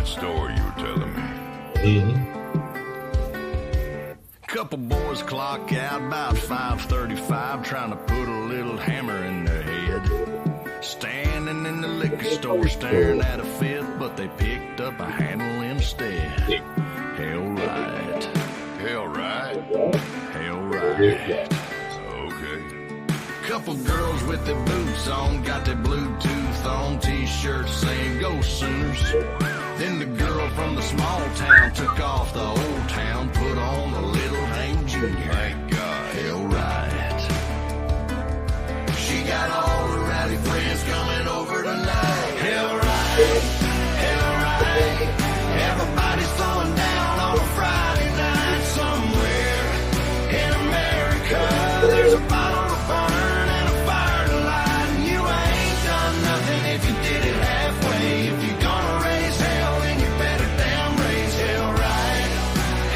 that story you were telling me. Couple boys clock out about 5:35, trying to put a little hammer in their head. Standing in the liquor store staring at a fifth, but they picked up a handle instead. Hell right. Hell right. Hell right. Okay. Couple girls with their boots on, got their Bluetooth on, t-shirts saying go Sooners. Then the girl from the small town took off the old town, put on a little Hank Jr. Thank God. Hell right. She got all her rowdy friends coming over tonight. Hell right. Hell right. Everybody's throwing down on a Friday night somewhere in America. There's a bottle to burn and a fire to light, and you ain't done nothing if you did it halfway. If you're gonna raise hell, then you better damn raise hell right.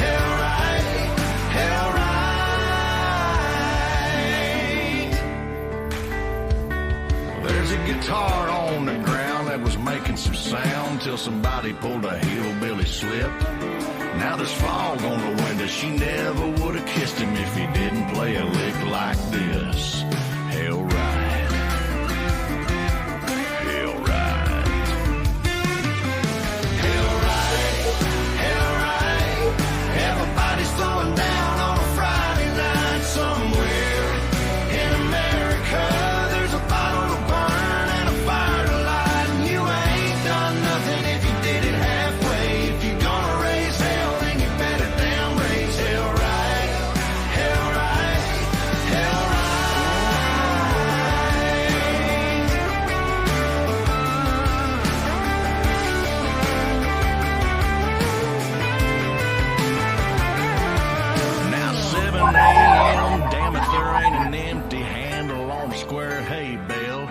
Hell right. Hell right. There's a guitar on the ground that was making some sound till somebody pulled a hillbilly slip. Now there's fog on the window. She never would have kissed him if he didn't play a lick like this. Hell right. Hell right. Hell right. Hell right. Everybody's throwing down on a Friday night somewhere in America. There's a bottle to burn and a fire to light, and you ain't done nothing if you did it halfway. If you're gonna raise hell, then you better damn raise hell right. Hell right. Hell right. Now 7 a.m., damn if there ain't an empty handle on the square hay bale.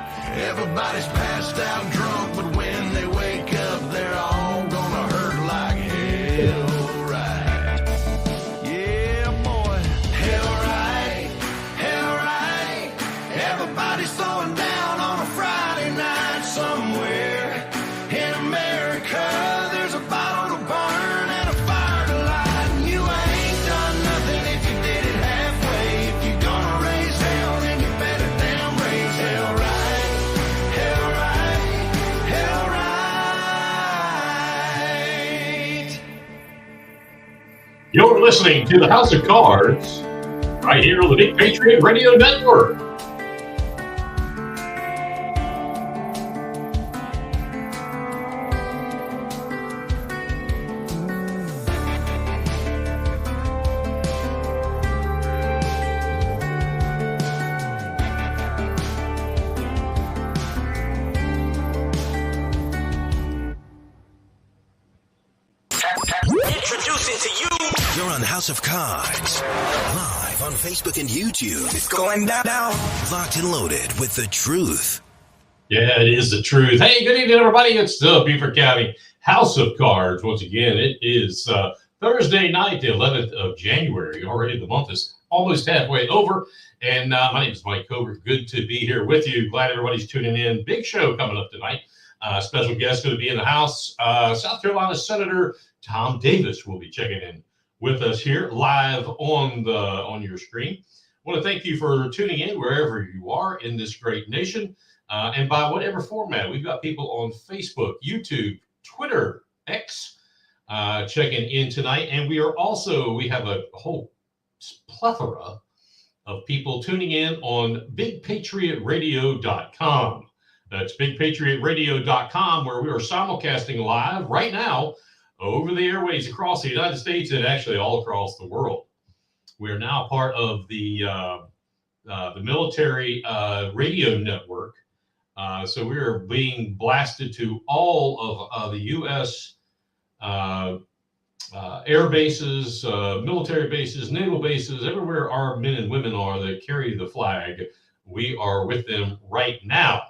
Everybody's passed out drunk, but when they wake up, they're all gonna hurt like hell right. Yeah, boy. Hell right. Hell right. Everybody's throwing down on a Friday night somewhere in America. There's a bottle to burn and a fire to light, and you ain't done nothing if you did it halfway. If you're gonna raise hell, then you better damn raise hell right. Hell right. Hell right. You're listening to the House of Cards right here on the Big Patriot Radio Network. Introducing to you. You're on House of Cards, live on Facebook and YouTube. It's going down. Locked and loaded with the truth. Yeah, it is the truth. Hey, good evening, everybody. It's the Beaufort County House of Cards. Once again, it is Thursday night, the 11th of January. Already the month is almost halfway over. And my name is Mike Covert. Good to be here with you. Glad everybody's tuning in. Big show coming up tonight. Special guest going to be in the house. South Carolina Senator Tom Davis will be checking in with us here live on your screen. I want to thank you for tuning in wherever you are in this great nation, and by whatever format. We've got people on Facebook, YouTube, Twitter, X checking in tonight, and we have a whole plethora of people tuning in on BigPatriotRadio.com. That's BigPatriotRadio.com, where we are simulcasting live right now over the airways across the United States and actually all across the world. We are now part of the military radio network. So we are being blasted to all of the U.S. Air bases, military bases, naval bases, everywhere our men and women are that carry the flag. We are with them right now.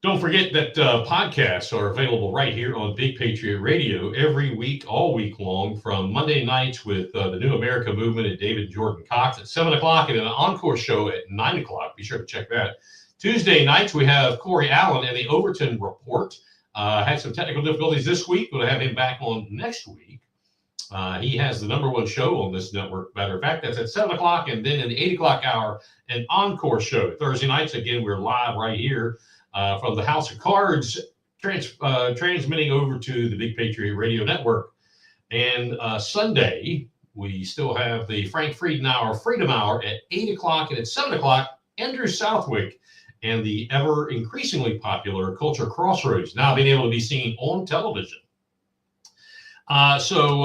Don't forget that podcasts are available right here on Big Patriot Radio every week, all week long, from Monday nights with the New America Movement and David Jordan Cox at 7 o'clock, and an encore show at 9 o'clock. Be sure to check that. Tuesday nights, we have Corey Allen and the Overton Report. Had some technical difficulties this week. We'll have him back on next week. He has the #1 show on this network. Matter of fact, that's at 7 o'clock, and then in the 8 o'clock hour, an encore show. Thursday nights, again, we're live right here from the House of Cards, transmitting over to the Big Patriot Radio Network. And Sunday, we still have the Frank Frieden Hour, Freedom Hour at 8 o'clock, and at 7 o'clock, Andrew Southwick and the ever increasingly popular Culture Crossroads, now being able to be seen on television. So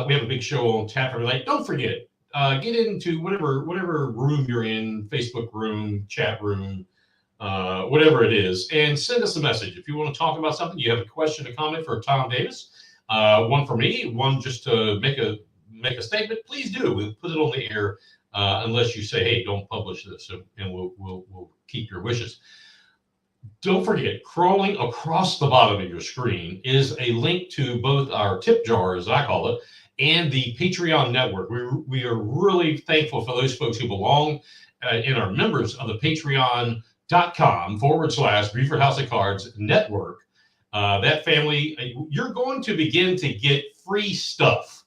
we have a big show on tap for tonight. Don't forget, get into whatever room you're in, Facebook room, chat room, whatever it is, and send us a message. If you want to talk about something, you have a question, a comment for Tom Davis, one for me, one just to make a statement, please do. We'll put it on the air unless you say, hey, don't publish this, and we'll keep your wishes. Don't forget, crawling across the bottom of your screen is a link to both our tip jar, as I call it, and the Patreon network. We are really thankful for those folks who belong and are members of the patreon.com/Beaufort House of Cards network. That family, you're going to begin to get free stuff,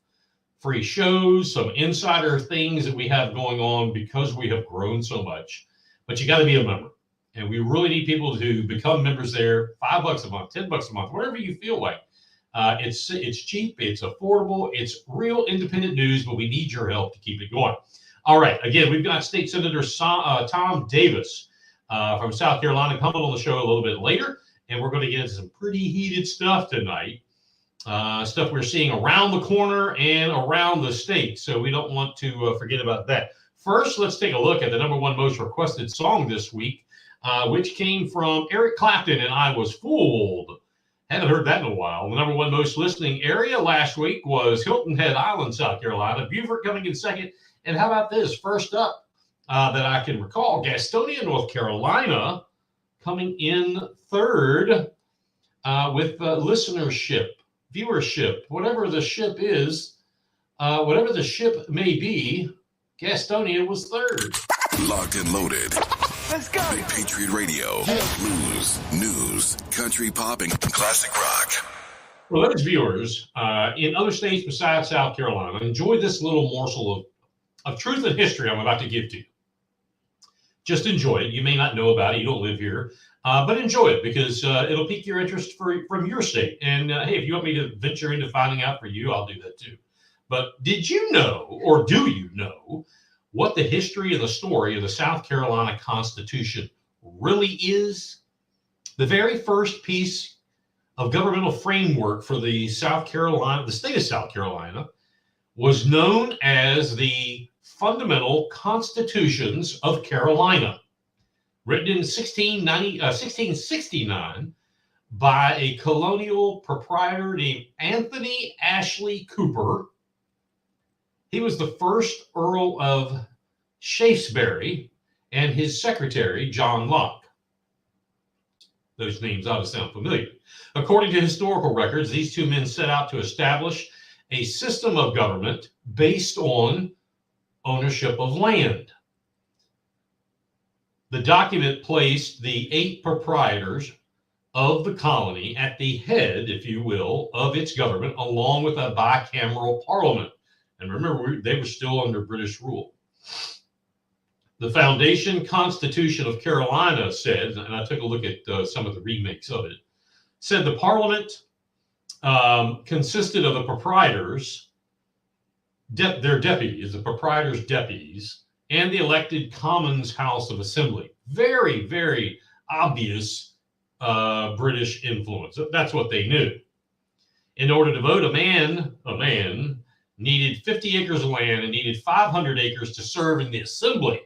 free shows, some insider things that we have going on because we have grown so much. But you got to be a member. And we really need people to become members there. $5 a month, $10 a month, whatever you feel like. It's cheap, it's affordable, it's real independent news, but we need your help to keep it going. All right, again, we've got State Senator Tom Davis from South Carolina coming on the show a little bit later, and we're going to get into some pretty heated stuff tonight. Stuff we're seeing around the corner and around the state, so we don't want to forget about that. First, let's take a look at the #1 most requested song this week, which came from Eric Clapton and I Was Fooled. Haven't heard that in a while. The #1 most listening area last week was Hilton Head Island, South Carolina. Beaufort coming in second. And how about this? First up that I can recall, Gastonia, North Carolina coming in third with listenership, viewership, whatever the ship is, whatever the ship may be, Gastonia was third. Locked and loaded. Let's go. Big Patriot Radio. Blues, news, country pop, and classic rock. For those viewers in other states besides South Carolina, enjoy this little morsel of truth and history I'm about to give to you. Just enjoy it. You may not know about it. You don't live here. But enjoy it because it'll pique your interest from your state. And hey, if you want me to venture into finding out for you, I'll do that too. But did you know, or do you know, what the history and the story of the South Carolina Constitution really is? The very first piece of governmental framework for the state of South Carolina, was known as the Fundamental Constitutions of Carolina, written in 1669 by a colonial proprietor named Anthony Ashley Cooper. He was the first Earl of Shaftesbury and his secretary, John Locke. Those names ought to sound familiar. According to historical records, these two men set out to establish a system of government based on ownership of land. The document placed the 8 proprietors of the colony at the head, if you will, of its government, along with a bicameral parliament. And remember, they were still under British rule. The Foundation Constitution of Carolina said, and I took a look at some of the remakes of it, said the parliament consisted of the proprietors, their deputies, the proprietors' deputies, and the elected Commons House of Assembly. Very, very obvious British influence. That's what they knew. In order to vote, a man needed 50 acres of land and needed 500 acres to serve in the assembly.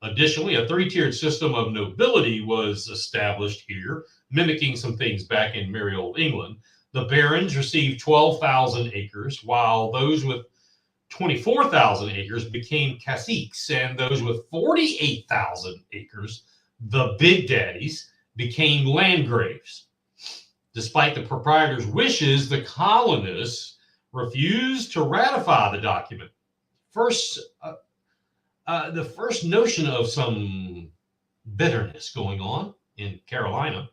Additionally, a 3-tiered system of nobility was established here, mimicking some things back in merry old England. The barons received 12,000 acres, while those with 24,000 acres became caciques, and those with 48,000 acres, the big daddies, became landgraves. Despite the proprietors' wishes, the colonists refused to ratify the document. The first notion of some bitterness going on in Carolina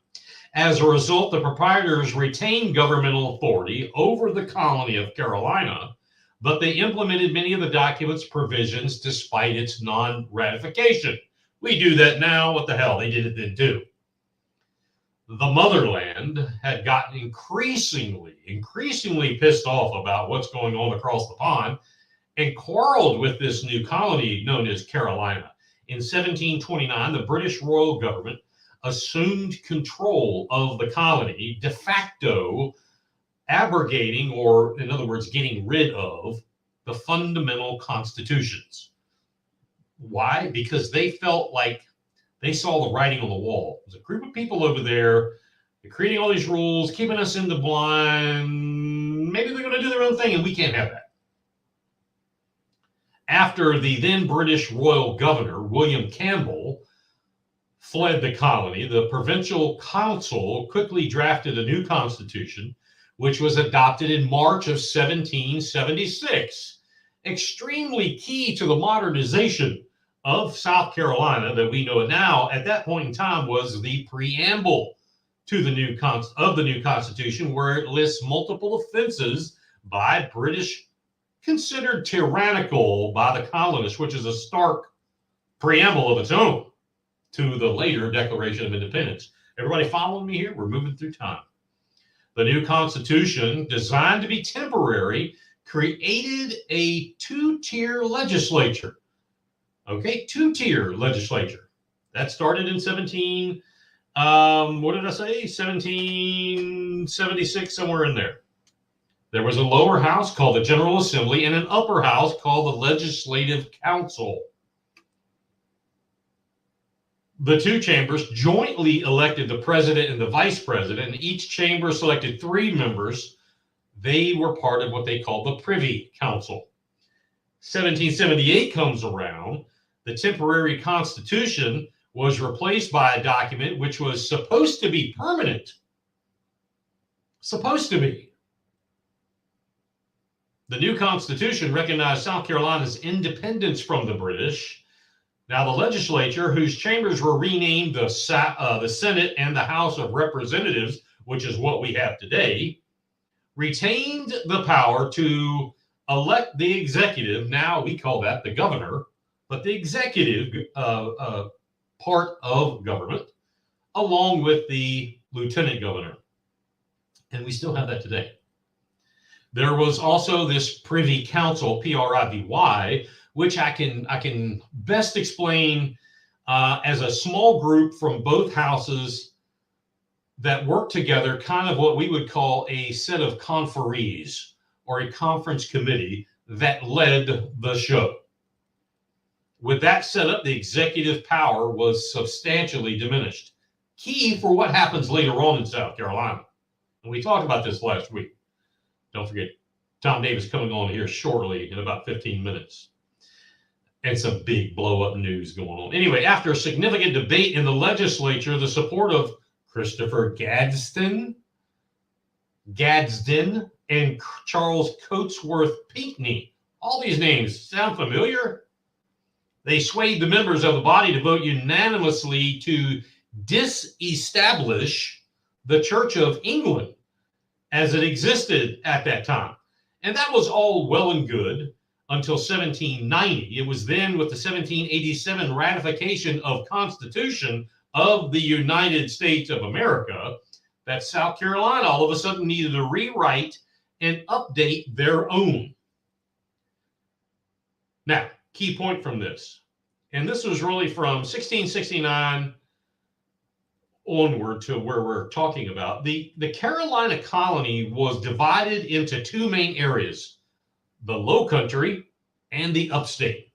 As a result, the proprietors retained governmental authority over the colony of Carolina, but they implemented many of the document's provisions despite its non-ratification. We do that now. What the hell? They did it then too. The motherland had gotten increasingly pissed off about what's going on across the pond and quarreled with this new colony known as Carolina. In 1729, the British royal government assumed control of the colony, de facto abrogating, or in other words, getting rid of the fundamental constitutions. Why? Because they felt like they saw the writing on the wall. There's a group of people over there, they're creating all these rules, keeping us in the blind. Maybe they're going to do their own thing, and we can't have that. After the then British royal governor, William Campbell, fled the colony, the provincial council quickly drafted a new constitution, which was adopted in March of 1776. Extremely key to the modernization of South Carolina that we know it now, at that point in time, was the preamble to the new Constitution, where it lists multiple offenses by British considered tyrannical by the colonists, which is a stark preamble of its own to the later Declaration of Independence. Everybody following me here? We're moving through time. The new Constitution, designed to be temporary, created a two-tier legislature. Okay, two-tier legislature. That started in 1776, somewhere in there. There was a lower house called the General Assembly and an upper house called the Legislative Council. The two chambers jointly elected the president and the vice president, and each chamber selected 3 members. They were part of what they called the Privy Council. 1778 comes around. The temporary constitution was replaced by a document which was supposed to be permanent. Supposed to be. The new Constitution recognized South Carolina's independence from the British. Now, the legislature, whose chambers were renamed the Senate and the House of Representatives, which is what we have today, retained the power to elect the executive. Now we call that the governor, but the executive part of government, along with the lieutenant governor. And we still have that today. There was also this Privy Council, Privy, which I can best explain as a small group from both houses that work together, kind of what we would call a set of conferees or a conference committee that led the show. With that setup, the executive power was substantially diminished. Key for what happens later on in South Carolina. And we talked about this last week. Don't forget, Tom Davis coming on here shortly in about 15 minutes. And some big blow-up news going on. Anyway, after a significant debate in the legislature, the support of Christopher Gadsden and Charles Coatsworth Pinckney. All these names sound familiar? They swayed the members of the body to vote unanimously to disestablish the Church of England as it existed at that time. And that was all well and good until 1790. It was then with the 1787 ratification of Constitution of the United States of America that South Carolina all of a sudden needed to rewrite and update their own. Now, key point from this, and this was really from 1669 onward to where we're talking about. The Carolina colony was divided into 2 main areas, the Low Country and the Upstate.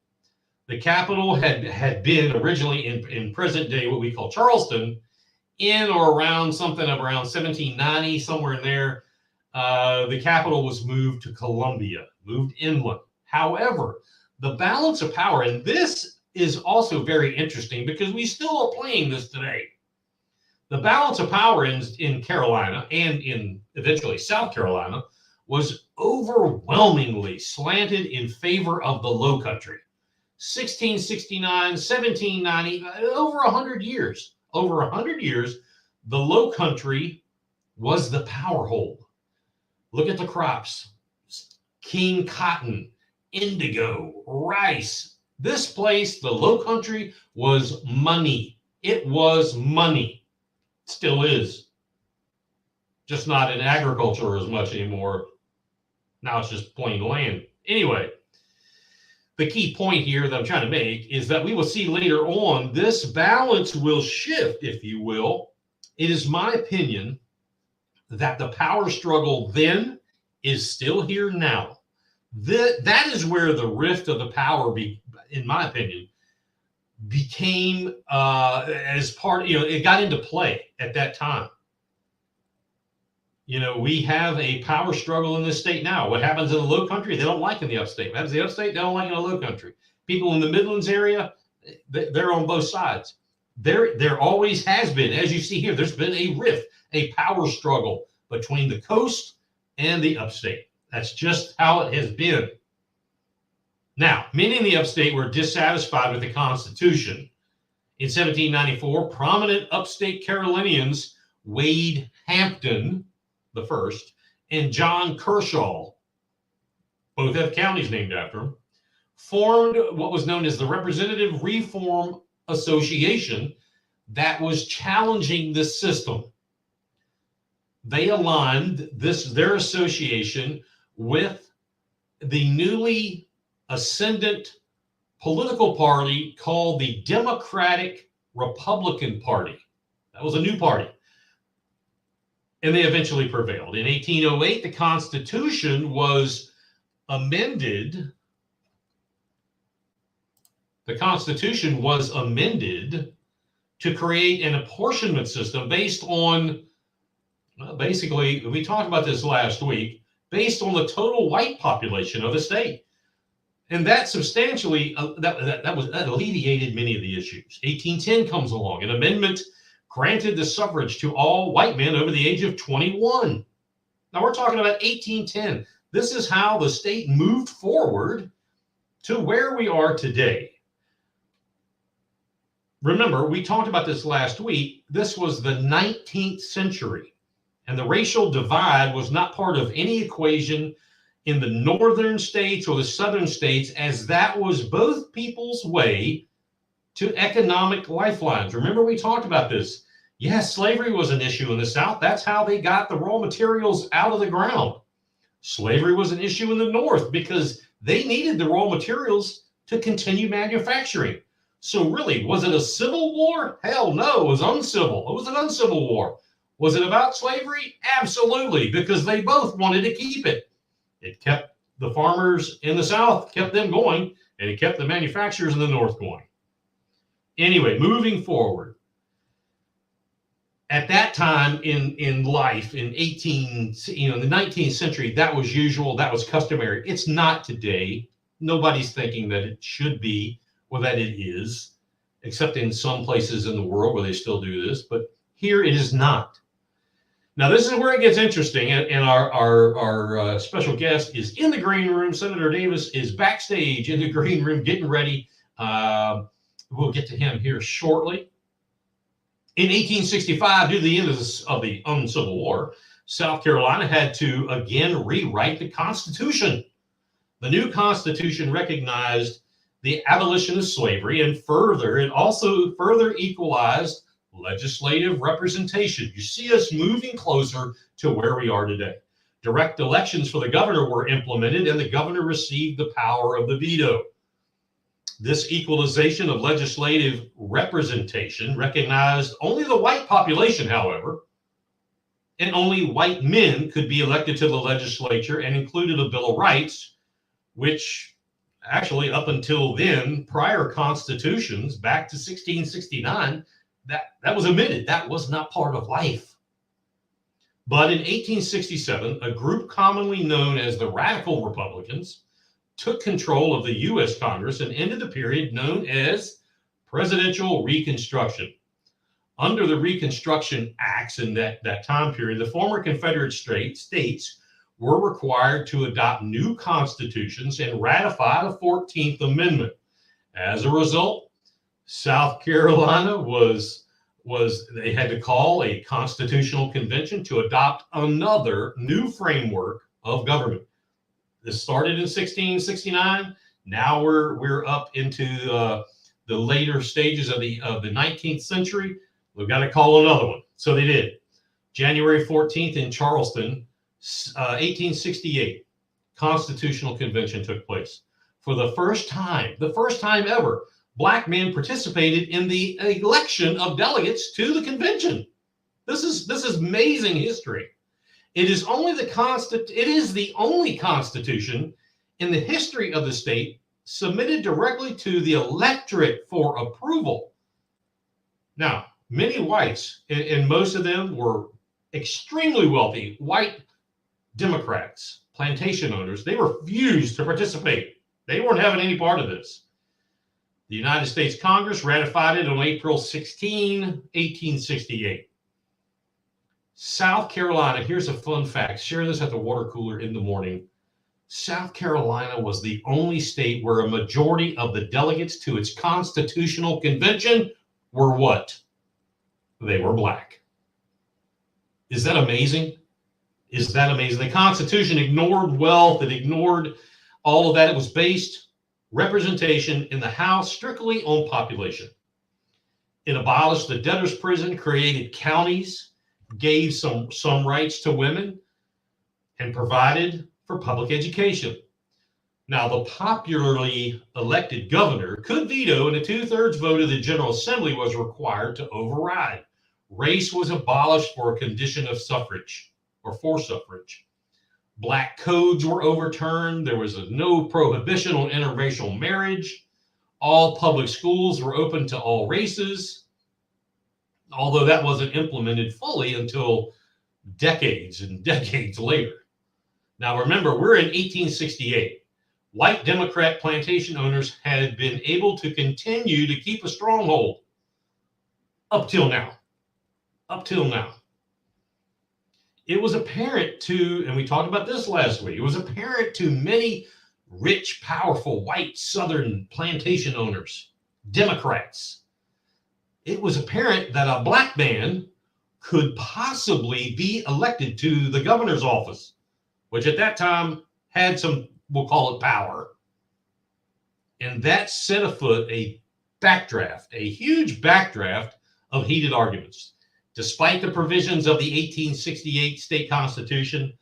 The capital had been originally in present day what we call Charleston, in or around something of around 1790, somewhere in there. The capital was moved to Columbia, moved inland. However, the balance of power, and this is also very interesting because we still are playing this today. The balance of power in Carolina and in eventually South Carolina was overwhelmingly slanted in favor of the Low Country. 1669, 1790, over 100 years. Over 100 years, The low country was the power hole. Look at the crops. King cotton, indigo, rice. This place, the low country, was money. It was money. Still is. Just not in agriculture as much anymore. Now it's just plain land. Anyway, the key point here that I'm trying to make is that we will see later on this balance will shift, if you will. It is my opinion that the power struggle then is still here now. That is where the rift of the power, in my opinion, became as part, it got into play at that time. We have a power struggle in this state now. What happens in the low country, they don't like in the upstate. What happens in the upstate, they don't like in the low country. People in the Midlands area, they're on both sides. There always has been, as you see here, there's been a rift, a power struggle between the coast and the upstate. That's just how it has been. Now, many in the upstate were dissatisfied with the Constitution. In 1794, prominent upstate Carolinians, Wade Hampton the first and John Kershaw, both have counties named after him, formed what was known as the Representative Reform Association that was challenging this system. They aligned their association with the newly ascendant political party called the Democratic Republican Party. That was a new party. And they eventually prevailed. In 1808, the Constitution was amended. The Constitution was amended to create an apportionment system based on, basically, we talked about this last week, based on the total white population of the state. And that substantially, that alleviated many of the issues. 1810 comes along, an amendment granted the suffrage to all white men over the age of 21. Now we're talking about 1810. This is how the state moved forward to where we are today. Remember, we talked about this last week. This was the 19th century, and the racial divide was not part of any equation in the northern states or the southern states, as that was both people's way to economic lifelines. Remember, we talked about this. Yes, slavery was an issue in the South. That's how they got the raw materials out of the ground. Slavery was an issue in the North because they needed the raw materials to continue manufacturing. So really, was it a civil war? Hell no, it was uncivil. It was an uncivil war. Was it about slavery? Absolutely, because they both wanted to keep it. It kept the farmers in the South, kept them going, and it kept the manufacturers in the North going. Anyway, moving forward. At that time in life, in the 19th century, that was usual, that was customary. It's not today. Nobody's thinking that it should be or that it is, except in some places in the world where they still do this, but here it is not. Now, this is where it gets interesting, and our special guest is in the green room. Senator Davis is backstage in the green room getting ready. We'll get to him here shortly. In 1865, due to the end of the Uncivil War, South Carolina had to again rewrite the Constitution. The new Constitution recognized the abolition of slavery, and it also further equalized legislative representation. You see us moving closer to where we are today. Direct elections for the governor were implemented, and the governor received the power of the veto. This equalization of legislative representation recognized only the white population, however, and only white men could be elected to the legislature, and included a Bill of Rights, which actually up until then, prior constitutions back to 1669, that was omitted. That was not part of life. But in 1867, a group commonly known as the Radical Republicans took control of the U.S. Congress and ended the period known as Presidential Reconstruction. Under the Reconstruction Acts in that time period, the former Confederate states were required to adopt new constitutions and ratify the 14th Amendment. As a result, South Carolina was was they had to call a constitutional convention to adopt another new framework of government. This started in 1669. Now we're up into the later stages of the 19th century. We've got to call another one. So they did. January 14th in Charleston, 1868, Constitutional Convention took place. For the first time ever, Black men participated in the election of delegates to the convention. This is amazing history. It is the only constitution in the history of the state submitted directly to the electorate for approval. Now, many whites, and most of them were extremely wealthy white Democrats, plantation owners, they refused to participate. They weren't having any part of this. The United States Congress ratified it on April 16, 1868. South Carolina, here's a fun fact. Share this at the water cooler in the morning. South Carolina was the only state where a majority of the delegates to its constitutional convention were what? They were Black. Is that amazing? Is that amazing? The Constitution ignored wealth. It ignored all of that. It was based representation in the House strictly on population. It abolished the debtor's prison, created counties, gave some rights to women, and provided for public education. Now, the popularly elected governor could veto, and a 2/3 vote of the General Assembly was required to override. Race was abolished for a condition of suffrage or for suffrage. Black codes were overturned. There was no prohibition on interracial marriage. All public schools were open to all races, although that wasn't implemented fully until decades and decades later. Now, remember, we're in 1868. White Democrat plantation owners had been able to continue to keep a stronghold up till now. It was apparent to, and we talked about this last week, it was apparent to many rich, powerful, white Southern plantation owners, Democrats. It was apparent that a Black man could possibly be elected to the governor's office, which at that time had some, we'll call it, power. And that set afoot a huge backdraft of heated arguments. Despite the provisions of the 1868 state constitution,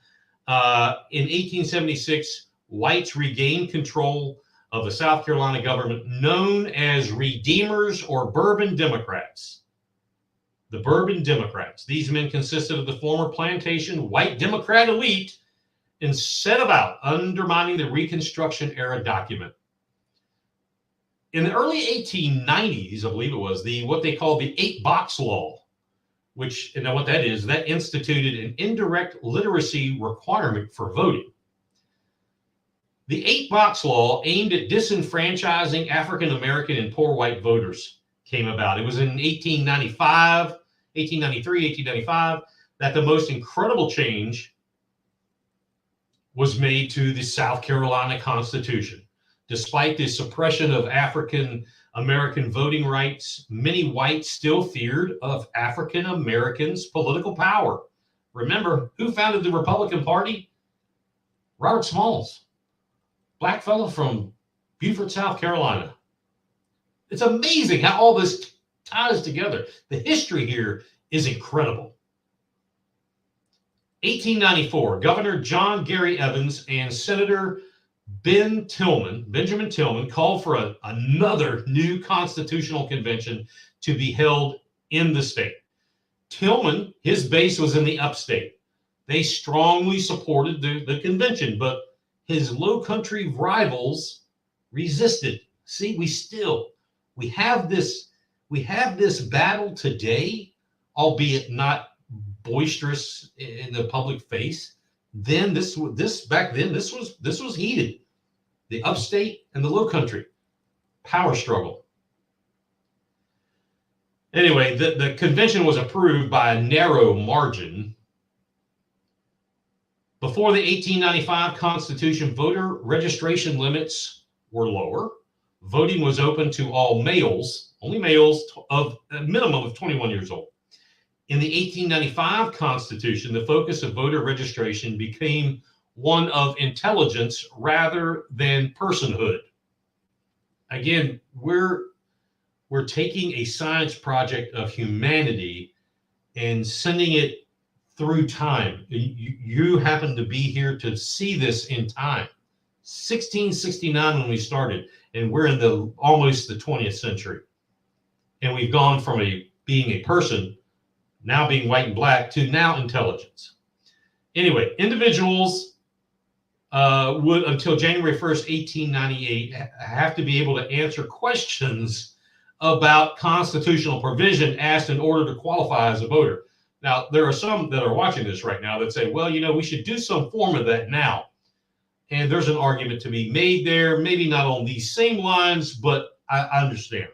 in 1876, whites regained control of the South Carolina government, known as Redeemers or Bourbon Democrats. The Bourbon Democrats. These men consisted of the former plantation white Democrat elite and set about undermining the Reconstruction era document. In the early 1890s, I believe it was, what they called the 8-Box Law, which, and what that is, that instituted an indirect literacy requirement for voting. The 8-Box Law, aimed at disenfranchising African American and poor white voters, came about. It was in 1895, 1893, 1895, that the most incredible change was made to the South Carolina Constitution. Despite the suppression of African American voting rights, many whites still feared of African Americans' political power. Remember, who founded the Republican Party? Robert Smalls, Black fellow from Beaufort, South Carolina. It's amazing how all this ties together. The history here is incredible. 1894, Governor John Gary Evans and Senator Benjamin Tillman called for another new constitutional convention to be held in the state. Tillman, his base was in the upstate. They strongly supported the convention, but his low country rivals resisted. See, we have this battle today, albeit not boisterous in the public face. Then this was heated. The upstate and the low country power struggle. Anyway, the convention was approved by a narrow margin. Before the 1895 Constitution, voter registration limits were lower. Voting was open to all males only males of a minimum of 21 years old. In the 1895 Constitution, the focus of voter registration became one of intelligence rather than personhood. Again, we're taking a science project of humanity and sending it through time. You happen to be here to see this in time. 1669 when we started, and we're in almost the 20th century. And we've gone from being a person, now being white and black, to now intelligence. Anyway, individuals would, until January 1st, 1898, have to be able to answer questions about constitutional provision asked in order to qualify as a voter. Now, there are some that are watching this right now that say, well, we should do some form of that now. And there's an argument to be made there, maybe not on these same lines, but I understand.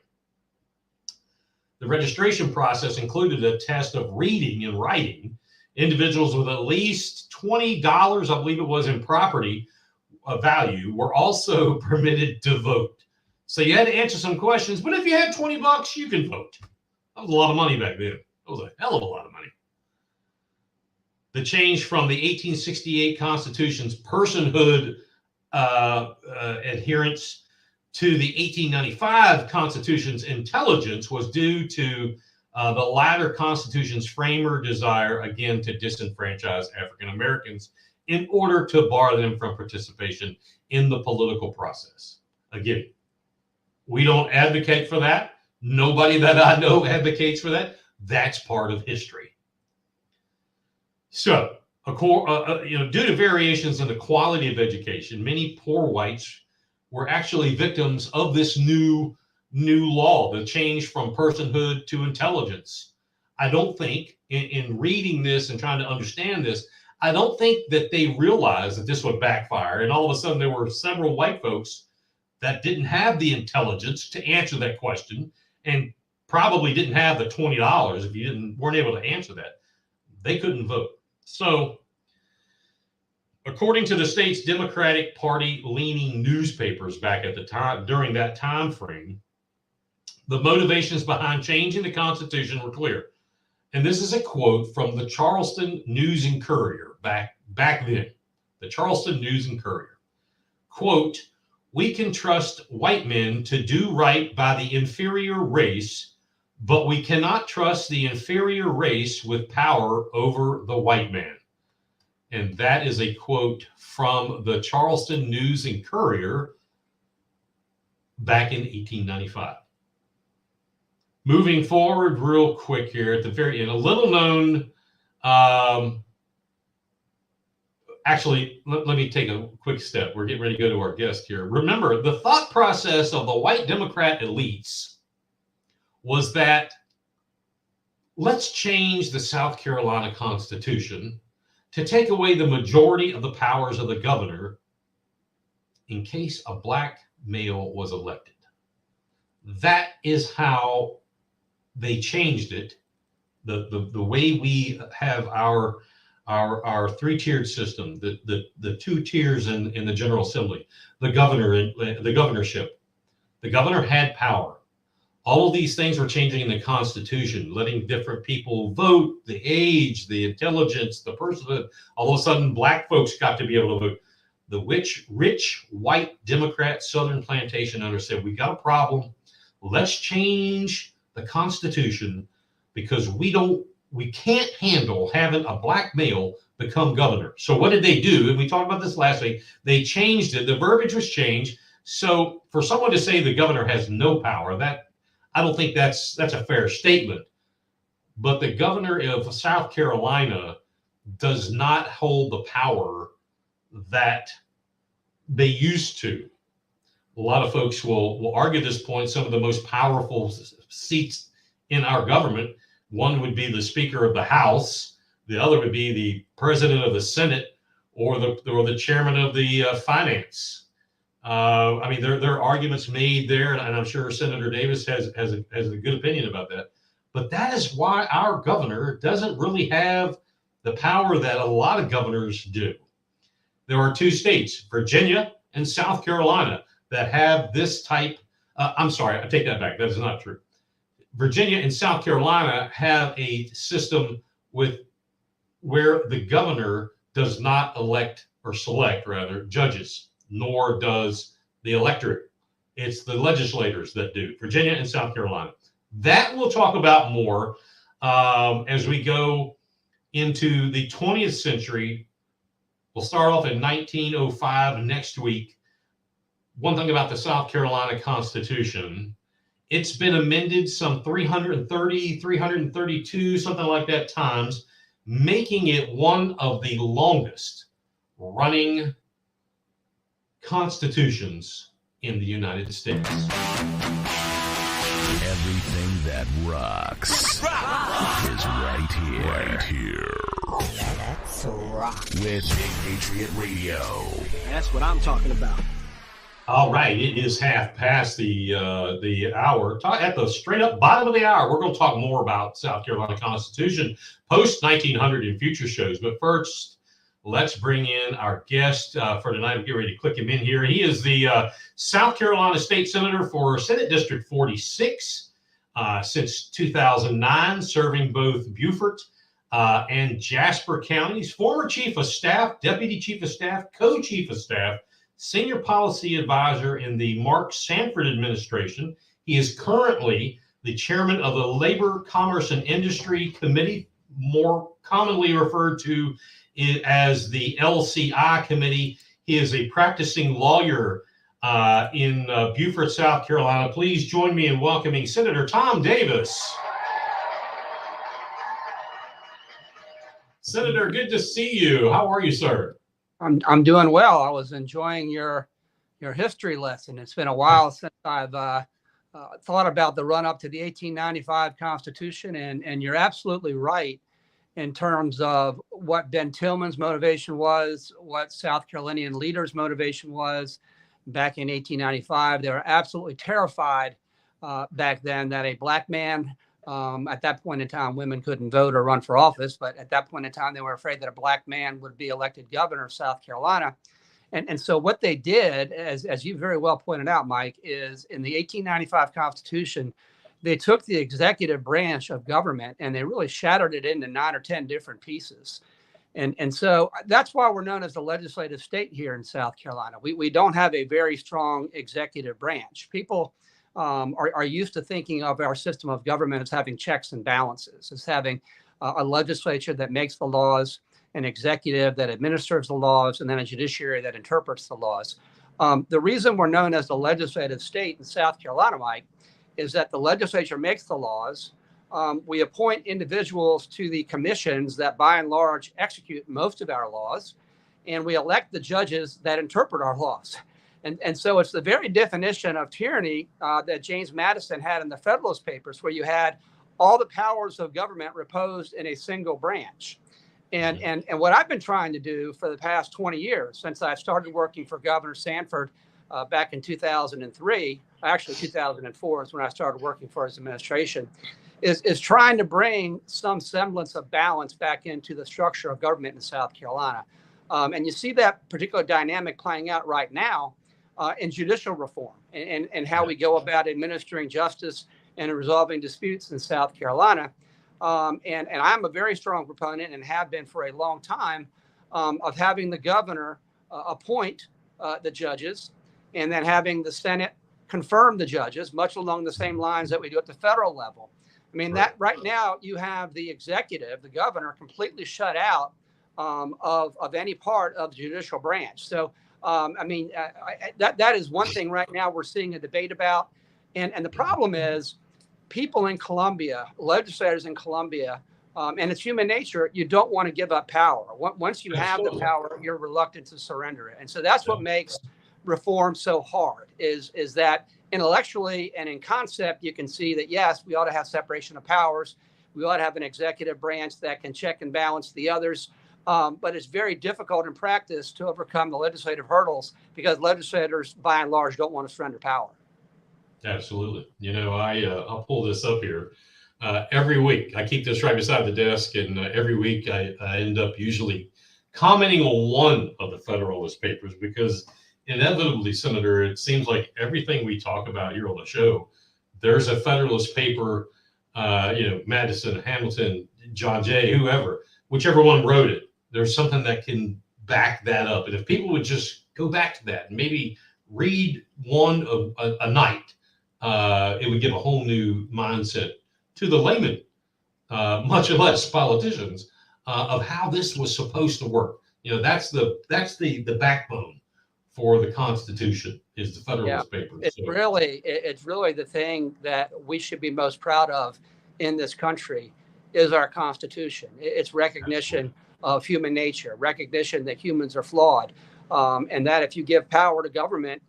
The registration process included a test of reading and writing. Individuals with at least $20, I believe it was, in property value were also permitted to vote. So you had to answer some questions, but if you had $20, you can vote. That was a lot of money back then. That was a hell of a lot of money. The change from the 1868 Constitution's personhood adherence to the 1895 Constitution's intelligence was due to the latter Constitution's framer desire, again, to disenfranchise African Americans in order to bar them from participation in the political process. Again, we don't advocate for that. Nobody that I know advocates for that. That's part of history. So, due to variations in the quality of education, many poor whites were actually victims of this new law, the change from personhood to intelligence. I don't think, in reading this and trying to understand this, I don't think that they realized that this would backfire. And all of a sudden, there were several white folks that didn't have the intelligence to answer that question, and probably didn't have the $20 if you weren't able to answer that. They couldn't vote. So, according to the state's Democratic Party leaning newspapers back at the time, during that time frame, the motivations behind changing the Constitution were clear. And this is a quote from the Charleston News and Courier back then. The Charleston News and Courier. Quote, "We can trust white men to do right by the inferior race, but we cannot trust the inferior race with power over the white man." And that is a quote from the Charleston News and Courier back in 1895. Moving forward real quick here at the very end, a little known, actually, let me take a quick step. We're getting ready to go to our guest here. Remember, the thought process of the white Democrat elites was that let's change the South Carolina Constitution to take away the majority of the powers of the governor in case a black male was elected. That is how they changed it. The way we have our three-tiered system, the two tiers in the General Assembly, the governor, the governorship. The governor had power. All of these things were changing in the Constitution, letting different people vote, the age, the intelligence, the personhood. All of a sudden, black folks got to be able to vote. The rich white Democrat Southern plantation owners said, we got a problem. Let's change the Constitution because we can't handle having a black male become governor. So what did they do? And we talked about this last week. They changed it. The verbiage was changed. So for someone to say the governor has no power, I don't think that's a fair statement. But the governor of South Carolina does not hold the power that they used to. A lot of folks will argue this point. Some of the most powerful seats in our government, one would be the Speaker of the House, the other would be the President of the Senate, or the Chairman of the Finance. I mean, there are arguments made there, and I'm sure Senator Davis has a good opinion about that. But that is why our governor doesn't really have the power that a lot of governors do. There are two states, Virginia and South Carolina, that have this type. I'm sorry, I take that back. That is not true. Virginia and South Carolina have a system with where the governor does not elect or select, rather, judges, nor does the electorate. It's the legislators that do, Virginia and South Carolina. That we'll talk about more as we go into the 20th century. We'll start off in 1905 next week. One thing about the South Carolina Constitution, it's been amended some 330, 332, something like that times, making it one of the longest running constitutions in the United States. Everything that rocks is right here. Right here. Let's rock. With Big Patriot Radio. That's what I'm talking about. All right, it is half past the hour. At the straight up bottom of the hour, we're going to talk more about South Carolina Constitution post 1900 in future shows. But first, let's bring in our guest for tonight. We'll get ready to click him in here. He is the South Carolina State Senator for Senate District 46 since 2009, serving both Beaufort and Jasper counties. Former Chief of Staff, Deputy Chief of Staff, Co-Chief of Staff, Senior Policy Advisor in the Mark Sanford administration. He is currently the chairman of the Labor, Commerce, and Industry Committee, more commonly referred to as the LCI Committee. He is a practicing lawyer in Beaufort, South Carolina. Please join me in welcoming Senator Tom Davis. Senator, good to see you. How are you, sir? I'm doing well. I was enjoying your history lesson. It's been a while since I've thought about the run up to the 1895 Constitution, and you're absolutely right in terms of what Ben Tillman's motivation was, what South Carolinian leaders' motivation was back in 1895. They were absolutely terrified back then that a black man, at that point in time, women couldn't vote or run for office, but at that point in time, they were afraid that a black man would be elected governor of South Carolina. And so what they did, as you very well pointed out, Mike, is in the 1895 Constitution, they took the executive branch of government and they really shattered it into 9 or 10 different pieces. And so that's why we're known as the legislative state here in South Carolina. We don't have a very strong executive branch. People are used to thinking of our system of government as having checks and balances, as having a legislature that makes the laws, an executive that administers the laws, and then a judiciary that interprets the laws. The reason we're known as the legislative state in South Carolina, Mike, is that the legislature makes the laws. We appoint individuals to the commissions that by and large execute most of our laws, and we elect the judges that interpret our laws. And so it's the very definition of tyranny that James Madison had in the Federalist Papers, where you had all the powers of government reposed in a single branch. And what I've been trying to do for the past 20 years, since I started working for Governor Sanford back in 2003, actually 2004 is when I started working for his administration, is trying to bring some semblance of balance back into the structure of government in South Carolina. And you see that particular dynamic playing out right now in judicial reform and how we go about administering justice and resolving disputes in South Carolina. And I'm a very strong proponent and have been for a long time of having the governor appoint the judges and then having the Senate confirm the judges, much along the same lines that we do at the federal level. I mean, that right now you have the executive, the governor, completely shut out of any part of the judicial branch. So, that is one thing right now we're seeing a debate about. And the problem is people in Columbia, legislators in Columbia, and it's human nature, you don't want to give up power. Once you have the power, you're reluctant to surrender it. And so that's what makes reform so hard, is that intellectually and in concept, you can see that, yes, we ought to have separation of powers. We ought to have an executive branch that can check and balance the others. But it's very difficult in practice to overcome the legislative hurdles because legislators, by and large, don't want to surrender power. Absolutely. You know, I'll pull this up here. Every week, I keep this right beside the desk, and every week I end up usually commenting on one of the Federalist Papers because inevitably, Senator, it seems like everything we talk about here on the show, there's a Federalist paper Madison, Hamilton, John Jay, whoever, whichever one wrote it, there's something that can back that up. And if people would just go back to that and maybe read one a night, it would give a whole new mindset to the layman, much less politicians, of how this was supposed to work. That's the backbone for the Constitution, is the Federalist Papers. It's really the thing that we should be most proud of in this country is our Constitution. It's recognition of human nature, recognition that humans are flawed, and that if you give power to government,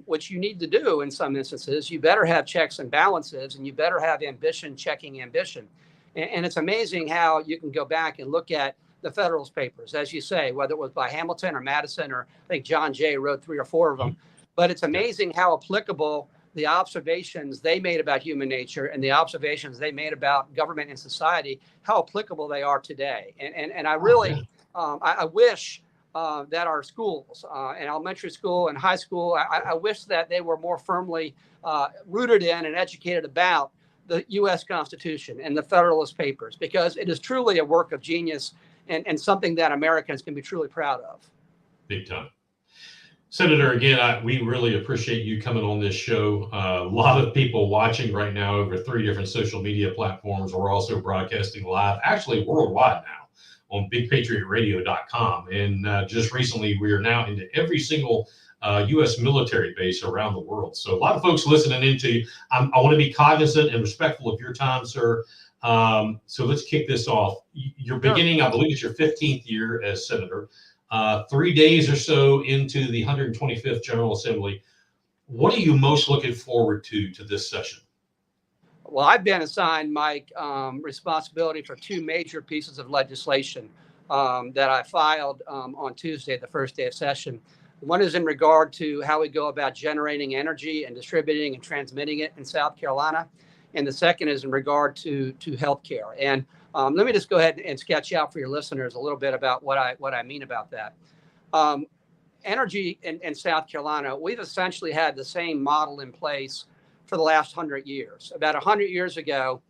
which you need to do in some instances, you better have checks and balances, and you better have ambition checking ambition. And it's amazing how you can go back and look at the Federalist Papers, as you say, whether it was by Hamilton or Madison, or I think John Jay wrote 3 or 4 of them. But it's amazing how applicable the observations they made about human nature and the observations they made about government and society, how applicable they are today. And I really, I wish that our schools, and elementary school and high school, I wish that they were more firmly rooted in and educated about the U.S. Constitution and the Federalist Papers, because it is truly a work of genius and something that Americans can be truly proud of. Big time. Senator, again, we really appreciate you coming on this show. A lot of people watching right now over 3 different social media platforms. We're also broadcasting live, actually worldwide now, on BigPatriotRadio.com. And just recently, we are now into every single U.S. military base around the world. So a lot of folks listening into you. I want to be cognizant and respectful of your time, sir. So let's kick this off. You're beginning, I believe it's your 15th year as senator, 3 days or so into the 125th General Assembly. What are you most looking forward to this session? Well, I've been assigned, Mike, responsibility for 2 major pieces of legislation that I filed on Tuesday, the first day of session. One is in regard to how we go about generating energy and distributing and transmitting it in South Carolina. And the second is in regard to healthcare. And let me just go ahead and sketch out for your listeners a little bit about what I mean about that. Energy in South Carolina, we've essentially had the same model in place for the last 100 years. About 100 years ago,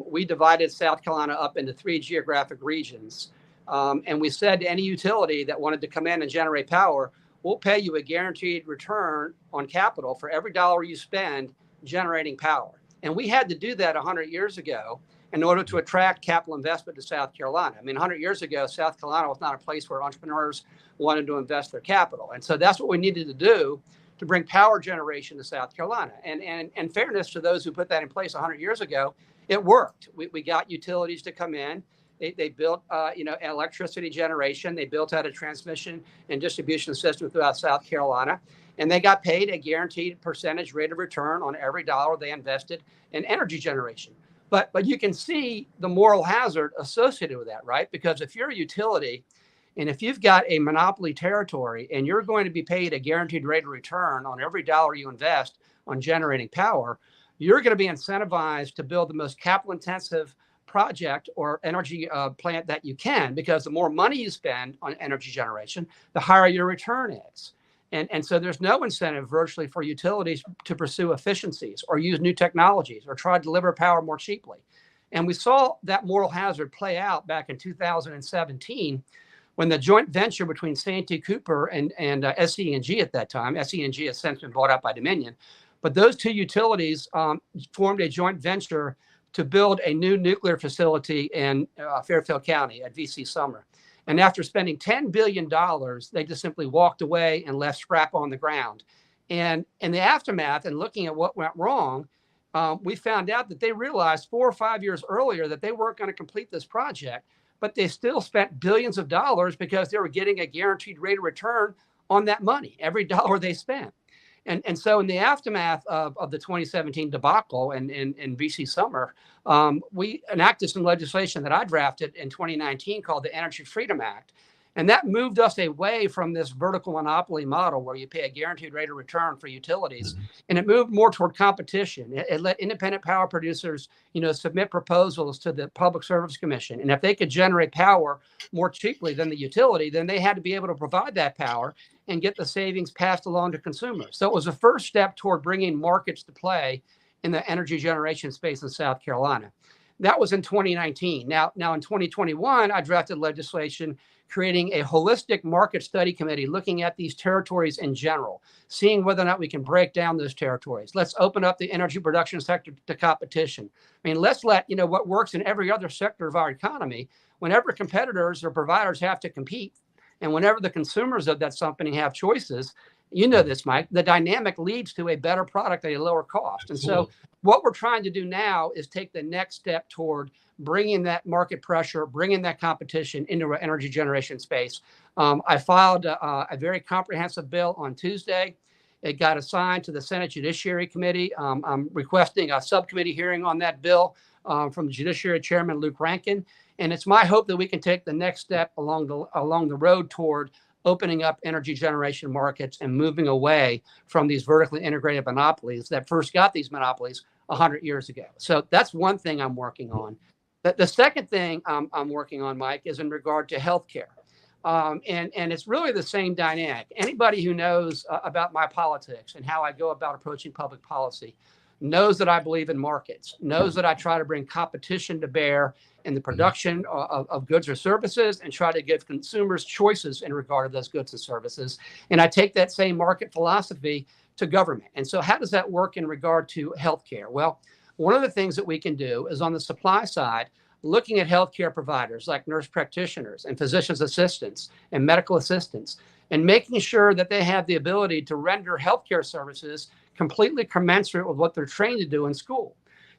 we divided South Carolina up into 3 geographic regions. And we said to any utility that wanted to come in and generate power, we'll pay you a guaranteed return on capital for every dollar you spend generating power. And we had to do that 100 years ago in order to attract capital investment to South Carolina. I mean, 100 years ago, South Carolina was not a place where entrepreneurs wanted to invest their capital. And so that's what we needed to do to bring power generation to South Carolina. And fairness to those who put that in place 100 years ago, it worked. We got utilities to come in. They built, electricity generation. They built out a transmission and distribution system throughout South Carolina. And they got paid a guaranteed percentage rate of return on every dollar they invested in energy generation. But you can see the moral hazard associated with that, right? Because if you're a utility and if you've got a monopoly territory and you're going to be paid a guaranteed rate of return on every dollar you invest on generating power, you're going to be incentivized to build the most capital intensive project or energy plant that you can, because the more money you spend on energy generation, the higher your return is. And so there's no incentive virtually for utilities to pursue efficiencies or use new technologies or try to deliver power more cheaply. And we saw that moral hazard play out back in 2017 when the joint venture between Santee Cooper and SE&G at that time, SE&G has since been bought out by Dominion, but those 2 utilities formed a joint venture to build a new nuclear facility in Fairfield County at VC Summer. And after spending $10 billion, they just simply walked away and left scrap on the ground. And in the aftermath and looking at what went wrong, we found out that they realized 4 or 5 years earlier that they weren't going to complete this project, but they still spent billions of dollars because they were getting a guaranteed rate of return on that money, every dollar they spent. And so in the aftermath of the 2017 debacle in VC Summer, we enacted some legislation that I drafted in 2019 called the Energy Freedom Act. And that moved us away from this vertical monopoly model where you pay a guaranteed rate of return for utilities. And it moved more toward competition. It let independent power producers, submit proposals to the Public Service Commission. And if they could generate power more cheaply than the utility, then they had to be able to provide that power and get the savings passed along to consumers. So it was a first step toward bringing markets to play in the energy generation space in South Carolina. That was in 2019. Now in 2021, I drafted legislation creating a holistic market study committee looking at these territories in general, seeing whether or not we can break down those territories. Let's open up the energy production sector to competition. I mean, let's let, what works in every other sector of our economy, whenever competitors or providers have to compete, and whenever the consumers of that company have choices, this, Mike, the dynamic leads to a better product at a lower cost. Absolutely. And so what we're trying to do now is take the next step toward bringing that market pressure, bringing that competition into our energy generation space. I filed a very comprehensive bill on Tuesday. It got assigned to the Senate Judiciary Committee. I'm requesting a subcommittee hearing on that bill from Judiciary Chairman Luke Rankin. And it's my hope that we can take the next step along the road toward opening up energy generation markets and moving away from these vertically integrated monopolies that first got these monopolies 100 years ago. So that's one thing I'm working on. The second thing I'm working on, Mike, is in regard to healthcare. And it's really the same dynamic. Anybody who knows about my politics and how I go about approaching public policy knows that I believe in markets, knows that I try to bring competition to bear in the production of goods or services and try to give consumers choices in regard to those goods and services. And I take that same market philosophy to government. And so how does that work in regard to healthcare? Well, one of the things that we can do is on the supply side, looking at healthcare providers like nurse practitioners and physician's assistants and medical assistants, and making sure that they have the ability to render healthcare services completely commensurate with what they're trained to do in school.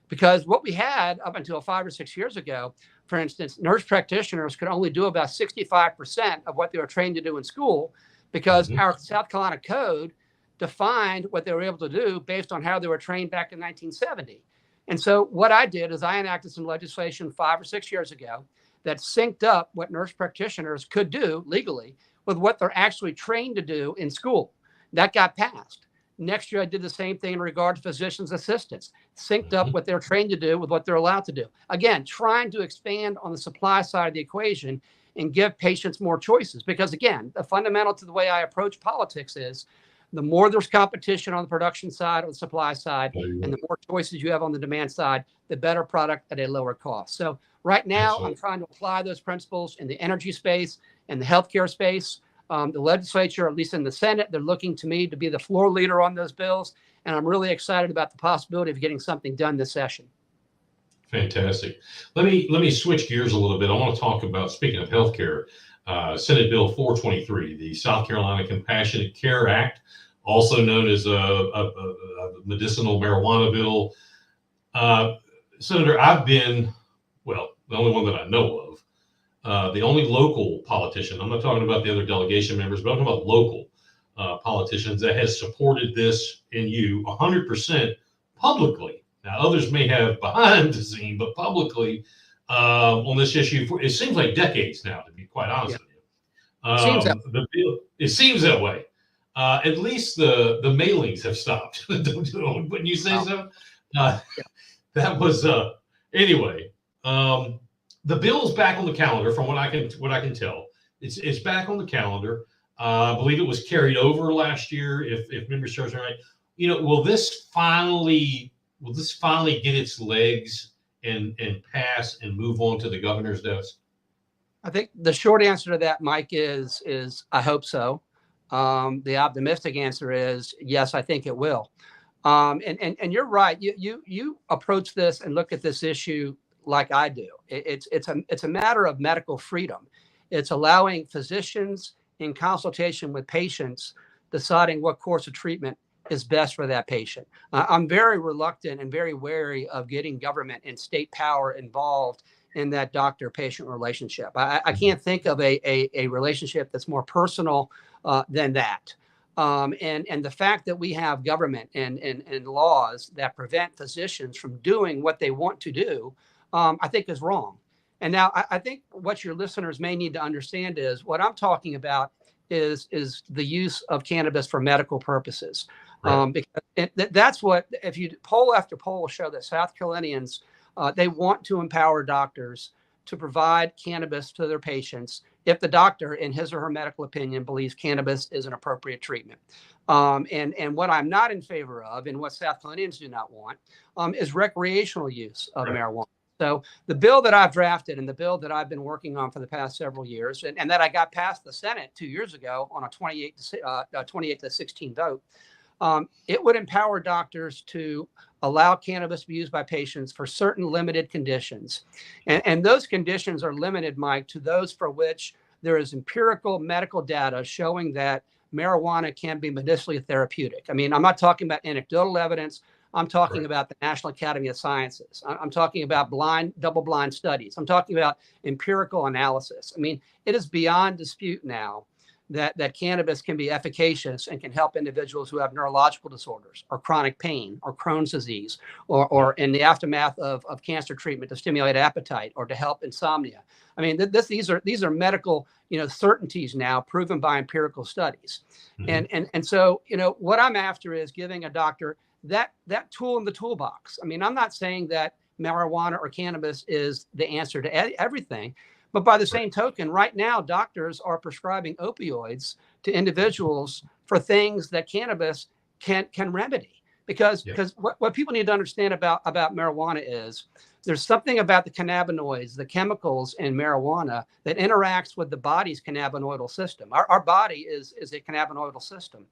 Because what we had up until 5 or 6 years ago, for instance, nurse practitioners could only do about 65% of what they were trained to do in school because our South Carolina code defined what they were able to do based on how they were trained back in 1970. And so what I did is I enacted some legislation 5 or 6 years ago that synced up what nurse practitioners could do legally with what they're actually trained to do in school. That got passed. Next year, I did the same thing in regard to physician's assistants, synced up what they're trained to do with what they're allowed to do. Again, trying to expand on the supply side of the equation and give patients more choices. Because again, the fundamental to the way I approach politics is the more there's competition on the production side or the supply side, and the more choices you have on the demand side, the better product at a lower cost. So right now, I'm trying to apply those principles in the energy space and the healthcare space. The legislature, at least in the Senate, they're looking to me to be the floor leader on those bills. And I'm really excited about the possibility of getting something done this session. Fantastic. Let me switch gears a little bit. I want to talk about, speaking of healthcare, Senate Bill 423, the South Carolina Compassionate Care Act, also known as a medicinal marijuana bill. Senator, I've been, well, the only one that I know of, the only local politician, I'm not talking about the other delegation members, but I'm talking about local politicians that has supported this in you 100% publicly. Now, others may have behind the scene, but publicly on this issue, it seems like decades now, to be quite honest with you. It seems that way. At least the mailings have stopped. Wouldn't you say so? That was anyway. The bill's back on the calendar, from what I can tell. It's back on the calendar. I believe it was carried over last year, if memory serves me right. Will this finally get its legs and pass and move on to the governor's desk? I think the short answer to that, Mike, is I hope so. The optimistic answer is yes, I think it will. And you're right. You approach this and look at this issue like I do. It's a matter of medical freedom. It's allowing physicians in consultation with patients deciding what course of treatment is best for that patient. I'm very reluctant and very wary of getting government and state power involved in that doctor-patient relationship. I can't think of a relationship that's more personal than that. And the fact that we have government and laws that prevent physicians from doing what they want to do, I think is wrong. And now I think what your listeners may need to understand is what I'm talking about is the use of cannabis for medical purposes. Right. Because that's what, if you poll after poll show that South Carolinians, they want to empower doctors to provide cannabis to their patients if the doctor, in his or her medical opinion, believes cannabis is an appropriate treatment. And what I'm not in favor of, and what South Carolinians do not want, is recreational use of marijuana. So the bill that I've drafted and the bill that I've been working on for the past several years, and that I got past the Senate 2 years ago on a 28 to 16 vote, it would empower doctors to allow cannabis to be used by patients for certain limited conditions. And those conditions are limited, Mike, to those for which there is empirical medical data showing that marijuana can be medicinally therapeutic. I mean, I'm not talking about anecdotal evidence. I'm talking about the National Academy of Sciences. I'm talking about double-blind studies. I'm talking about empirical analysis. I mean, it is beyond dispute now that cannabis can be efficacious and can help individuals who have neurological disorders or chronic pain or Crohn's disease or in the aftermath of cancer treatment to stimulate appetite or to help insomnia. I mean, these are medical, certainties now proven by empirical studies. Mm-hmm. And so, what I'm after is giving a doctor that tool in the toolbox. I mean, I'm not saying that marijuana or cannabis is the answer to everything. But by the same token, right now, doctors are prescribing opioids to individuals for things that cannabis can remedy. Because what people need to understand about marijuana is there's something about the cannabinoids, the chemicals in marijuana that interacts with the body's cannabinoidal system. Our body is a cannabinoidal system.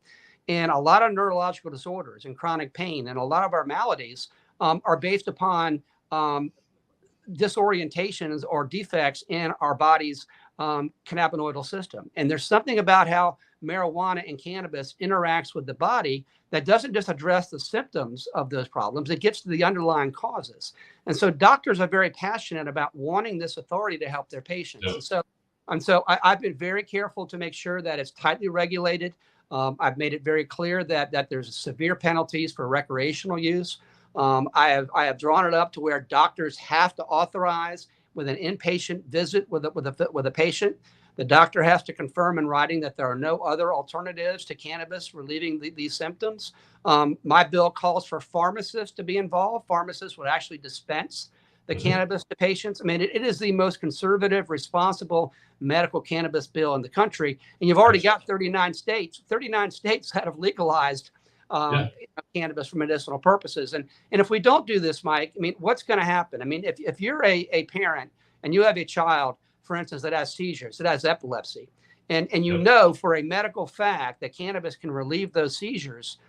And a lot of neurological disorders and chronic pain and a lot of our maladies are based upon disorientations or defects in our body's cannabinoidal system. And there's something about how marijuana and cannabis interacts with the body that doesn't just address the symptoms of those problems, it gets to the underlying causes. And so doctors are very passionate about wanting this authority to help their patients. Yeah. And so I've been very careful to make sure that it's tightly regulated. I've made it very clear that there's severe penalties for recreational use. I have drawn it up to where doctors have to authorize with an inpatient visit with a patient. The doctor has to confirm in writing that there are no other alternatives to cannabis relieving these symptoms. My bill calls for pharmacists to be involved. Pharmacists would actually dispense the cannabis to patients. I mean, it is the most conservative, responsible medical cannabis bill in the country. And you've already got 39 states that have legalized cannabis for medicinal purposes. And if we don't do this, Mike, I mean, what's going to happen? I mean, if you're a parent and you have a child, for instance, that has seizures, that has epilepsy, and you know for a medical fact that cannabis can relieve those seizures,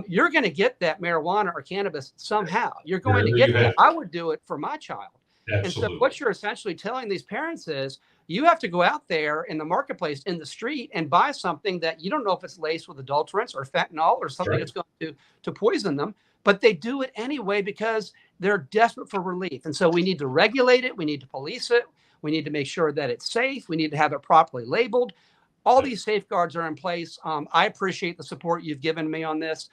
you're going to get that marijuana or cannabis somehow. You're going to get that. I would do it for my child. Absolutely. And so what you're essentially telling these parents is you have to go out there in the marketplace, in the street, and buy something that you don't know if it's laced with adulterants or fentanyl or something that's going to poison them. But they do it anyway because they're desperate for relief. And so we need to regulate it. We need to police it. We need to make sure that it's safe. We need to have it properly labeled. All these safeguards are in place. I appreciate the support you've given me on this.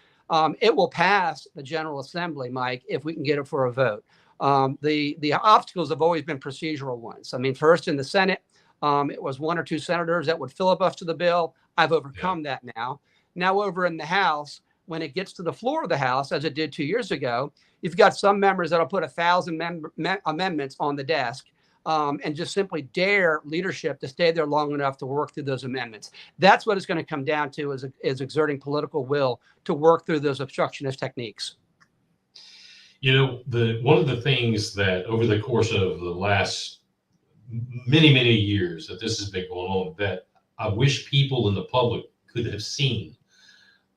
It will pass the General Assembly, Mike, if we can get it for a vote. The obstacles have always been procedural ones. I mean, first in the Senate, it was one or two senators that would filibuster the bill. I've overcome that now. Now over in the House, when it gets to the floor of the House, as it did 2 years ago, you've got some members that'll put 1,000 amendments on the desk. And just simply dare leadership to stay there long enough to work through those amendments. That's what it's going to come down to is exerting political will to work through those obstructionist techniques. One of the things that over the course of the last many years that this has been going on, that I wish people in the public could have seen,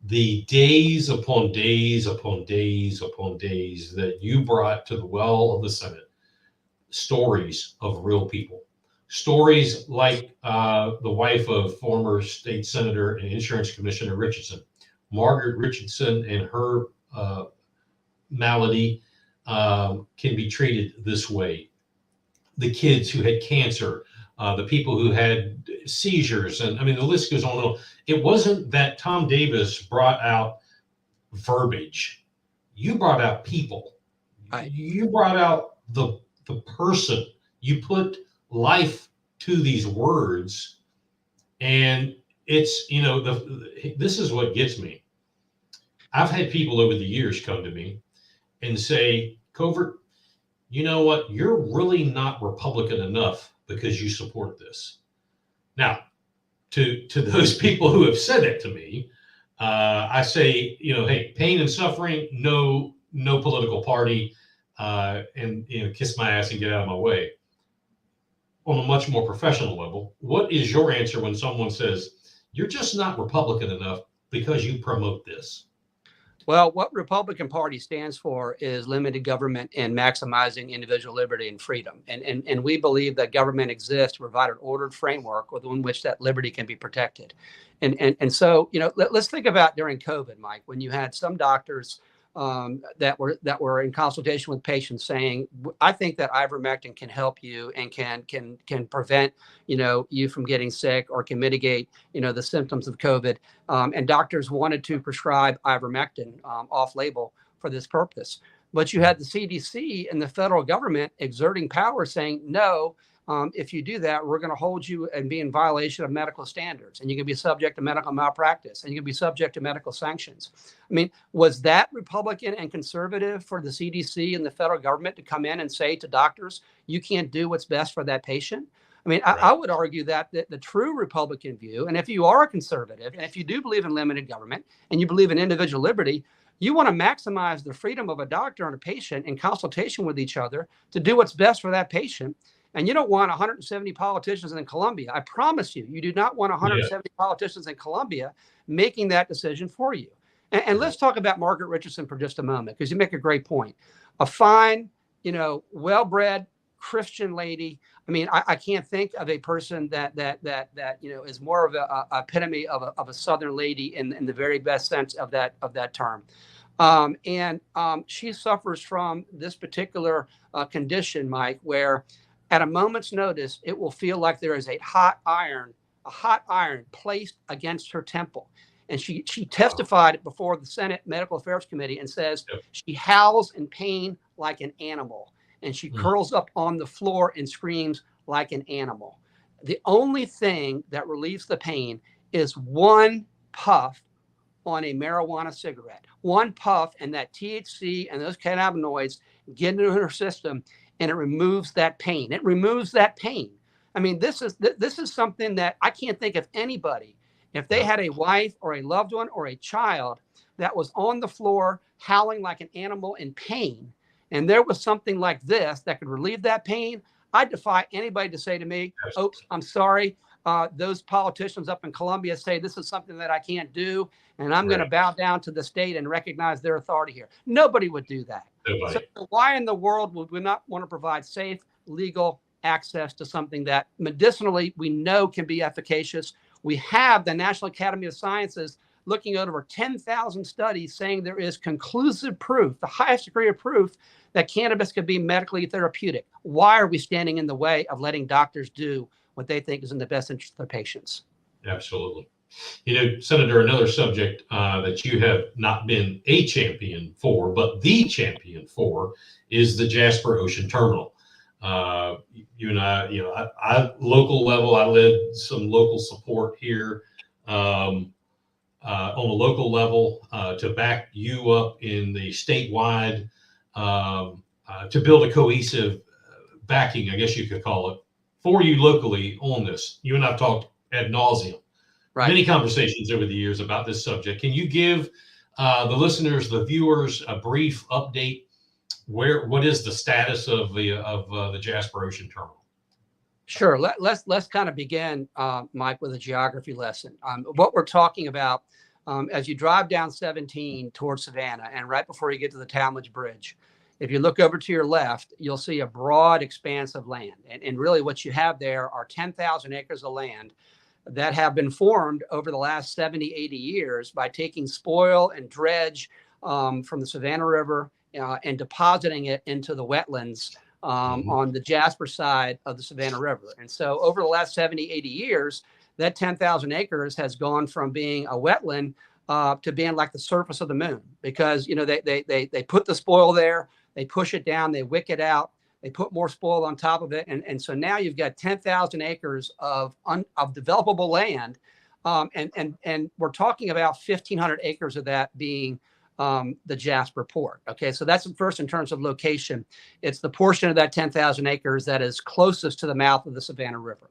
the days upon days upon days upon days that you brought to the well of the Senate stories of real people, stories like the wife of former state senator and insurance commissioner Richardson, Margaret Richardson, and her malady can be treated this way. The kids who had cancer, the people who had seizures, and I mean, the list goes on and on. It wasn't that Tom Davis brought out verbiage. You brought out people. You brought out the person. You put life to these words, and it's this is what gets me. I've had people over the years come to me and say, Covert, you know what, you're really not Republican enough because you support this. Now, to those people who have said that to me, I say, hey, pain and suffering, no political party, and kiss my ass and get out of my way. On a much more professional level, what is your answer when someone says you're just not Republican enough because you promote this? Well, what Republican Party stands for is limited government and maximizing individual liberty and freedom. And we believe that government exists to provide an ordered framework within which that liberty can be protected. And so, let's think about during COVID, Mike, when you had some doctors that were in consultation with patients saying, I think that ivermectin can help you and can prevent, you from getting sick or can mitigate, the symptoms of COVID. And doctors wanted to prescribe ivermectin off label for this purpose. But you had the CDC and the federal government exerting power saying, no, if you do that, we're going to hold you and be in violation of medical standards, and you can be subject to medical malpractice, and you can be subject to medical sanctions. I mean, was that Republican and conservative for the CDC and the federal government to come in and say to doctors, you can't do what's best for that patient? I mean, I would argue that the true Republican view, and if you are a conservative, and if you do believe in limited government, and you believe in individual liberty, you want to maximize the freedom of a doctor and a patient in consultation with each other to do what's best for that patient. And you don't want 170 politicians in Columbia. I promise you, you do not want 170 politicians in Columbia making that decision for you. And let's talk about Margaret Richardson for just a moment, because you make a great point. A fine, well-bred Christian lady. I mean, I can't think of a person that is more of a epitome of a Southern lady in the very best sense of that term. And she suffers from this particular condition, Mike, where at a moment's notice, it will feel like there is a hot iron placed against her temple. And she testified before the Senate Medical Affairs Committee and says she howls in pain like an animal. And she curls up on the floor and screams like an animal. The only thing that relieves the pain is one puff on a marijuana cigarette. One puff, and that THC and those cannabinoids get into her system, and it removes that pain. It removes that pain. I mean, this is something that I can't think of anybody, if they had a wife or a loved one or a child that was on the floor howling like an animal in pain, and there was something like this that could relieve that pain, I defy anybody to say to me, oops, I'm sorry. Those politicians up in Columbia say this is something that I can't do, and I'm going to bow down to the state and recognize their authority here. Nobody would do that. So why in the world would we not want to provide safe, legal access to something that medicinally we know can be efficacious? We have the National Academy of Sciences looking at over 10,000 studies saying there is conclusive proof, the highest degree of proof, that cannabis can be medically therapeutic. Why are we standing in the way of letting doctors do what they think is in the best interest of their patients? Absolutely. Senator, another subject that you have not been a champion for, but the champion for, is the Jasper Ocean Terminal. You and I local level, I led some local support here on a local level to back you up in the statewide to build a cohesive backing, I guess you could call it, for you locally on this. You and I have talked ad nauseum. Many conversations over the years about this subject. Can you give the listeners, the viewers, a brief update? What is the status of the Jasper Ocean Terminal? Sure. Let's kind of begin, Mike, with a geography lesson. What we're talking about as you drive down 17 towards Savannah, and right before you get to the Talmadge Bridge, if you look over to your left, you'll see a broad expanse of land. And really what you have there are 10,000 acres of land that have been formed over the last 70, 80 years by taking spoil and dredge from the Savannah River and depositing it into the wetlands on the Jasper side of the Savannah River. And so over the last 70, 80 years, that 10,000 acres has gone from being a wetland to being like the surface of the moon, because they put the spoil there, they push it down, they wick it out, they put more spoil on top of it. And so now you've got 10,000 acres of developable land. And we're talking about 1,500 acres of that being the Jasper Port. Okay, so that's first in terms of location. It's the portion of that 10,000 acres that is closest to the mouth of the Savannah River.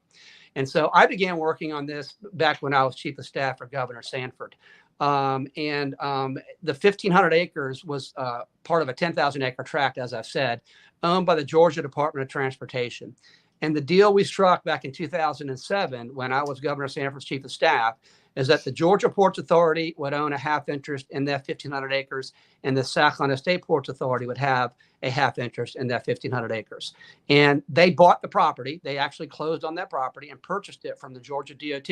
And so I began working on this back when I was chief of staff for Governor Sanford. The 1,500 acres was part of a 10,000 acre tract, as I've said, owned by the Georgia Department of Transportation. And the deal we struck back in 2007, when I was Governor Sanford's chief of staff, is that the Georgia Ports Authority would own a half interest in that 1,500 acres, and the South Carolina State Ports Authority would have a half interest in that 1,500 acres. And they bought the property. They actually closed on that property and purchased it from the Georgia DOT.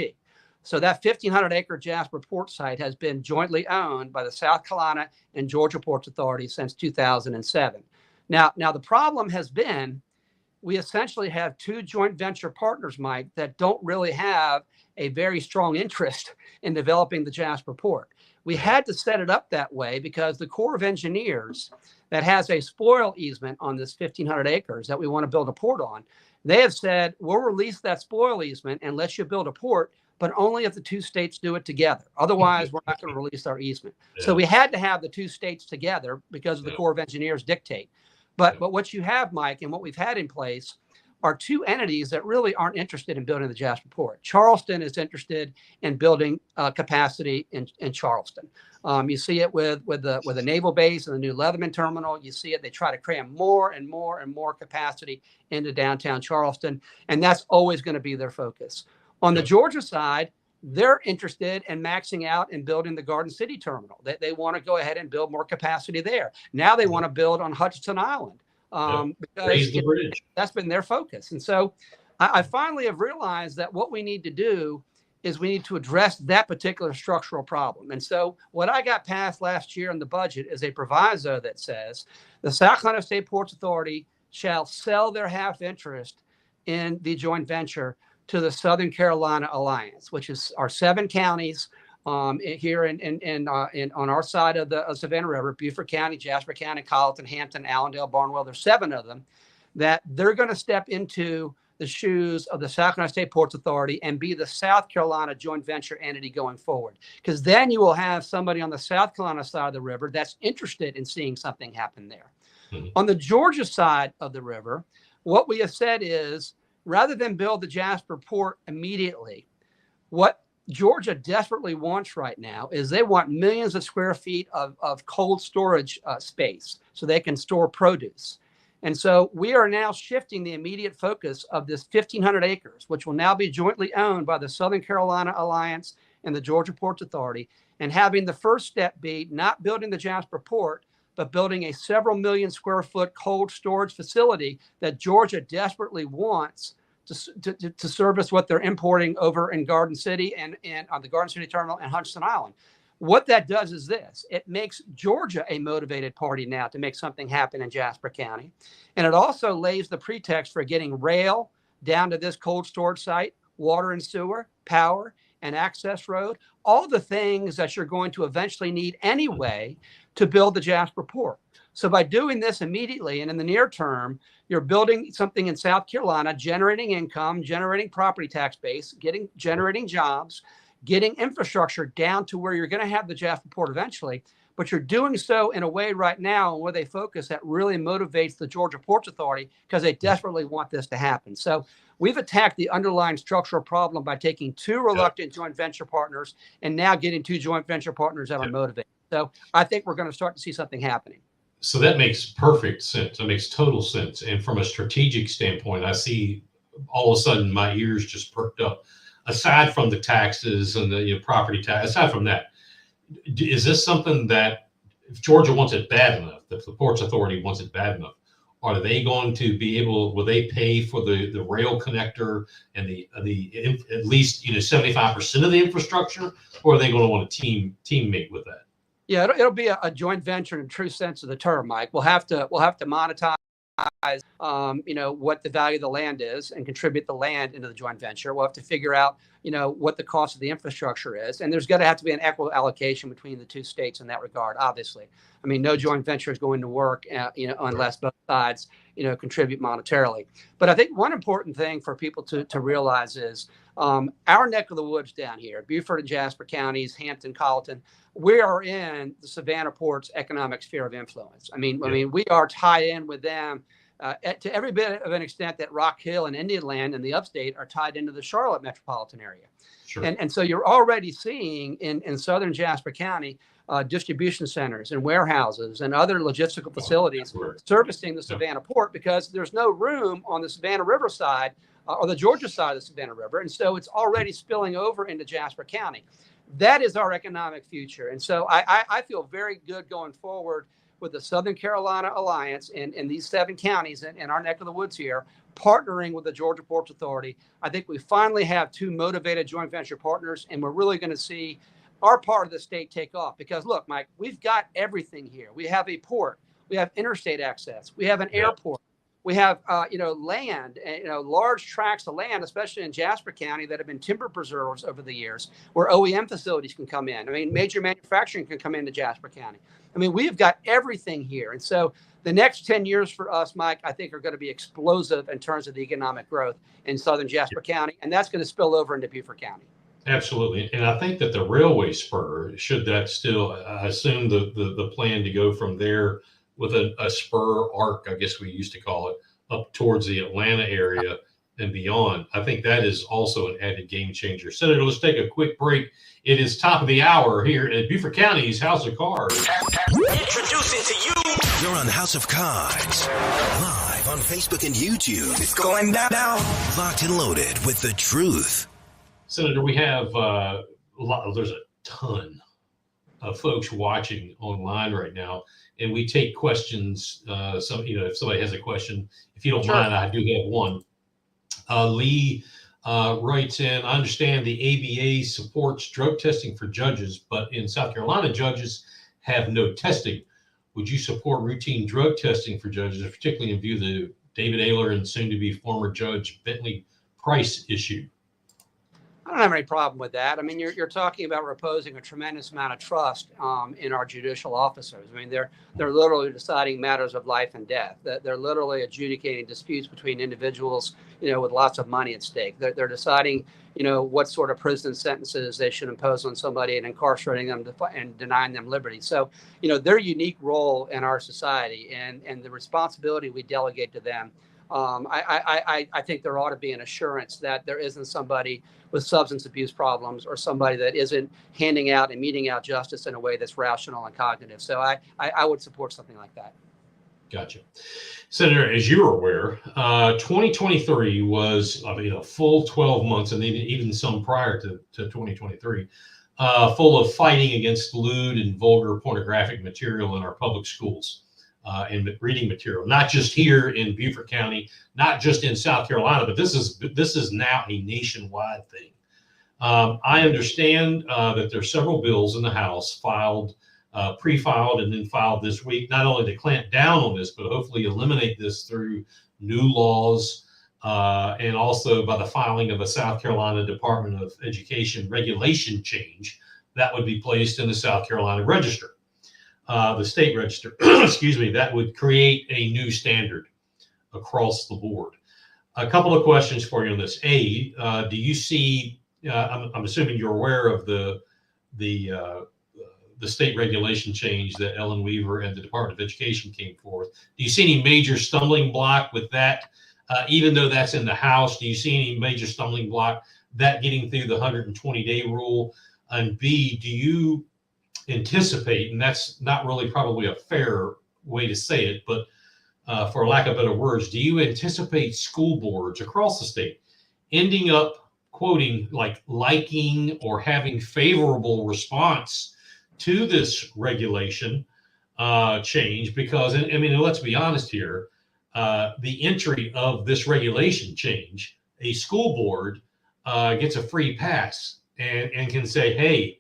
So that 1,500 acre Jasper Port site has been jointly owned by the South Carolina and Georgia Ports Authority since 2007. Now the problem has been we essentially have two joint venture partners, Mike, that don't really have a very strong interest in developing the Jasper Port. We had to set it up that way because the Corps of Engineers that has a spoil easement on this 1,500 acres that we want to build a port on, they have said, we'll release that spoil easement and let you build a port, but only if the two states do it together. Otherwise, we're not going to release our easement. Yeah. So we had to have the two states together because of the Corps of Engineers dictate. But what you have, Mike, and what we've had in place are two entities that really aren't interested in building the Jasper Port. Charleston is interested in building capacity in Charleston. You see it with the naval base and the new Leatherman terminal. You see it. They try to cram more and more and more capacity into downtown Charleston, and that's always going to be their focus. On the Georgia side, they're interested in maxing out and building the Garden City terminal. They want to go ahead and build more capacity there. Now they want to build on Hutchinson Island. Because that's been their focus. And so I finally have realized that what we need to do is we need to address that particular structural problem. And so what I got passed last year in the budget is a proviso that says the South Carolina State Ports Authority shall sell their half interest in the joint venture to the Southern Carolina Alliance, which is our 7 counties here on our side of the Savannah River, Beaufort County, Jasper County, Colleton, Hampton, Allendale, Barnwell. There's 7 of them that they're going to step into the shoes of the South Carolina State Ports Authority and be the South Carolina joint venture entity going forward. Because then you will have somebody on the South Carolina side of the river that's interested in seeing something happen there. Mm-hmm. On the Georgia side of the river, what we have said is, rather than build the Jasper Port immediately, what Georgia desperately wants right now is they want millions of square feet of cold storage space so they can store produce. And so we are now shifting the immediate focus of this 1,500 acres, which will now be jointly owned by the Southern Carolina Alliance and the Georgia Ports Authority, and having the first step be not building the Jasper Port, but building a several million square foot cold storage facility that Georgia desperately wants to service what they're importing over in Garden City and on the Garden City terminal and Hutchinson Island. What that does is this: it makes Georgia a motivated party now to make something happen in Jasper County. And it also lays the pretext for getting rail down to this cold storage site, water and sewer, power, and access road, all the things that you're going to eventually need anyway to build the Jasper Port. So by doing this immediately and in the near term, you're building something in South Carolina, generating income, generating property tax base, generating jobs, getting infrastructure down to where you're going to have the Jasper Port eventually. But you're doing so in a way right now where they focus that really motivates the Georgia Ports Authority because they desperately want this to happen. So we've attacked the underlying structural problem by taking 2 reluctant joint venture partners and now getting 2 joint venture partners that are motivated. So I think we're going to start to see something happening. So that makes perfect sense. It makes total sense. And from a strategic standpoint, I see all of a sudden my ears just perked up. Aside from the taxes and the property tax, aside from that, is this something that if Georgia wants it bad enough, if the Ports Authority wants it bad enough, are they going to be able, will they pay for the rail connector and the at least 75% of the infrastructure, or are they going to want to teammate with that? Yeah, it'll be a joint venture in the true sense of the term, Mike. We'll have to monetize what the value of the land is and contribute the land into the joint venture. We'll have to figure out, what the cost of the infrastructure is. And there's going to have to be an equitable allocation between the 2 states in that regard, obviously. I mean, no joint venture is going to work, unless both sides, contribute monetarily. But I think one important thing for people to realize is Our neck of the woods down here, Beaufort and Jasper counties, Hampton, Colleton, we are in the Savannah Port's economic sphere of influence. I mean, we are tied in with them to every bit of an extent that Rock Hill and Indian Land and the upstate are tied into the Charlotte metropolitan area. Sure. And so you're already seeing in southern Jasper County distribution centers and warehouses and other logistical facilities servicing the Savannah Port, because there's no room on the Savannah River side or the Georgia side of the Savannah River. And so it's already spilling over into Jasper County. That is our economic future. And so I feel very good going forward with the Southern Carolina Alliance and these 7 counties in our neck of the woods here, partnering with the Georgia Ports Authority. I think we finally have 2 motivated joint venture partners, and we're really going to see our part of the state take off. Because look, Mike, we've got everything here. We have a port, we have interstate access, we have an airport, we have land, large tracts of land, especially in Jasper County, that have been timber preserves over the years, where OEM facilities can come in. I mean, major manufacturing can come into Jasper County. I mean, we've got everything here. And so the next 10 years for us, Mike, I think are going to be explosive in terms of the economic growth in southern Jasper County. And that's going to spill over into Beaufort County. Absolutely. And I think that the railway spur, should that still, I assume the plan to go from there with a spur arc, I guess we used to call it, up towards the Atlanta area and beyond. I think that is also an added game changer. Senator, let's take a quick break. It is top of the hour here at Beaufort County's House of Cards. Introducing to you. You're on House of Cards, live on Facebook and YouTube. It's going down now. Locked and loaded with the truth. Senator, we have there's a ton of folks watching online right now, and we take questions. If somebody has a question, if you don't mind, I do have one. Lee writes in, I understand the ABA supports drug testing for judges, but in South Carolina, judges have no testing. Would you support routine drug testing for judges, particularly in view of the David Ayler and soon-to-be former Judge Bentley Price issue? I don't have any problem with that. I mean, you're talking about reposing a tremendous amount of trust in our judicial officers. I mean, they're literally deciding matters of life and death. They're literally adjudicating disputes between individuals, with lots of money at stake. They're deciding, what sort of prison sentences they should impose on somebody and incarcerating them and denying them liberty. So, their unique role in our society and the responsibility we delegate to them. I think there ought to be an assurance that there isn't somebody with substance abuse problems or somebody that isn't handing out and meting out justice in a way that's rational and cognitive. So I would support something like that. Gotcha. Senator, as you're aware, 2023 was a full 12 months, and even some prior to 2023, full of fighting against lewd and vulgar pornographic material in our public schools. And reading material, not just here in Beaufort County, not just in South Carolina, but this is now a nationwide thing. I understand that there are several bills in the House pre-filed and then filed this week, not only to clamp down on this, but hopefully eliminate this through new laws and also by the filing of a South Carolina Department of Education regulation change that would be placed in the South Carolina Register. The state register, excuse me, that would create a new standard across the board. A couple of questions for you on this. A, do you see, I'm assuming you're aware of the state regulation change that Ellen Weaver and the Department of Education came forth. Do you see any major stumbling block with that? Even though that's in the House, do you see any major stumbling block that getting through the 120-day rule? And B, do you anticipate, and that's not really probably a fair way to say it, but for lack of better words, do you anticipate school boards across the state ending up quoting liking or having favorable response to this regulation change? Because, I mean, let's be honest here, the entry of this regulation change, a school board gets a free pass and can say, hey,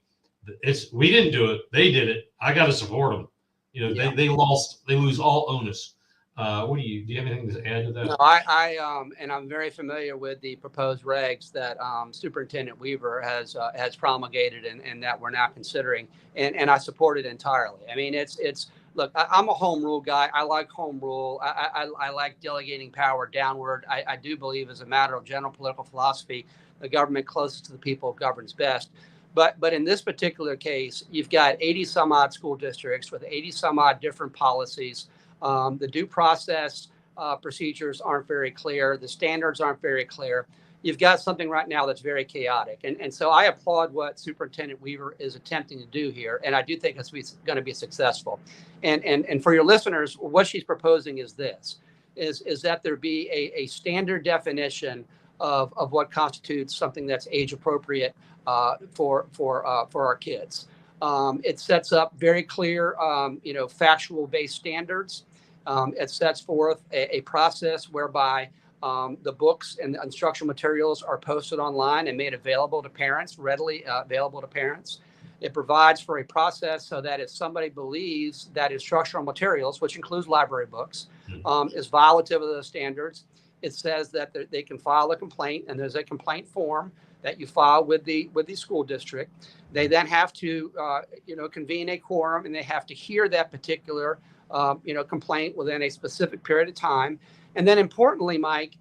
we didn't do it, they did it, I got to support them. They lose all onus. Do you have anything to add to that? No, and I'm very familiar with the proposed regs that Superintendent Weaver has promulgated and that we're now considering, and I support it entirely. I mean, look, I'm a home rule guy. I like home rule. I like delegating power downward. I do believe, as a matter of general political philosophy, the government closest to the people governs best. But in this particular case, you've got 80 some odd school districts with 80 some odd different policies. The due process procedures aren't very clear. The standards aren't very clear. You've got something right now that's very chaotic. And so I applaud what Superintendent Weaver is attempting to do here. And I do think it's going to be successful. And for your listeners, what she's proposing is this, is that there be a standard definition of what constitutes something that's age appropriate for our kids. It sets up very clear, factual based standards. It sets forth a process whereby the books and the instructional materials are posted online and made available to parents, readily available to parents. It provides for a process so that if somebody believes that instructional materials, which includes library books, is violative of those standards, it says that they can file a complaint, and there's a complaint form that you file with the school district. They then have to convene a quorum, and they have to hear that particular complaint within a specific period of time. And then importantly, Mike,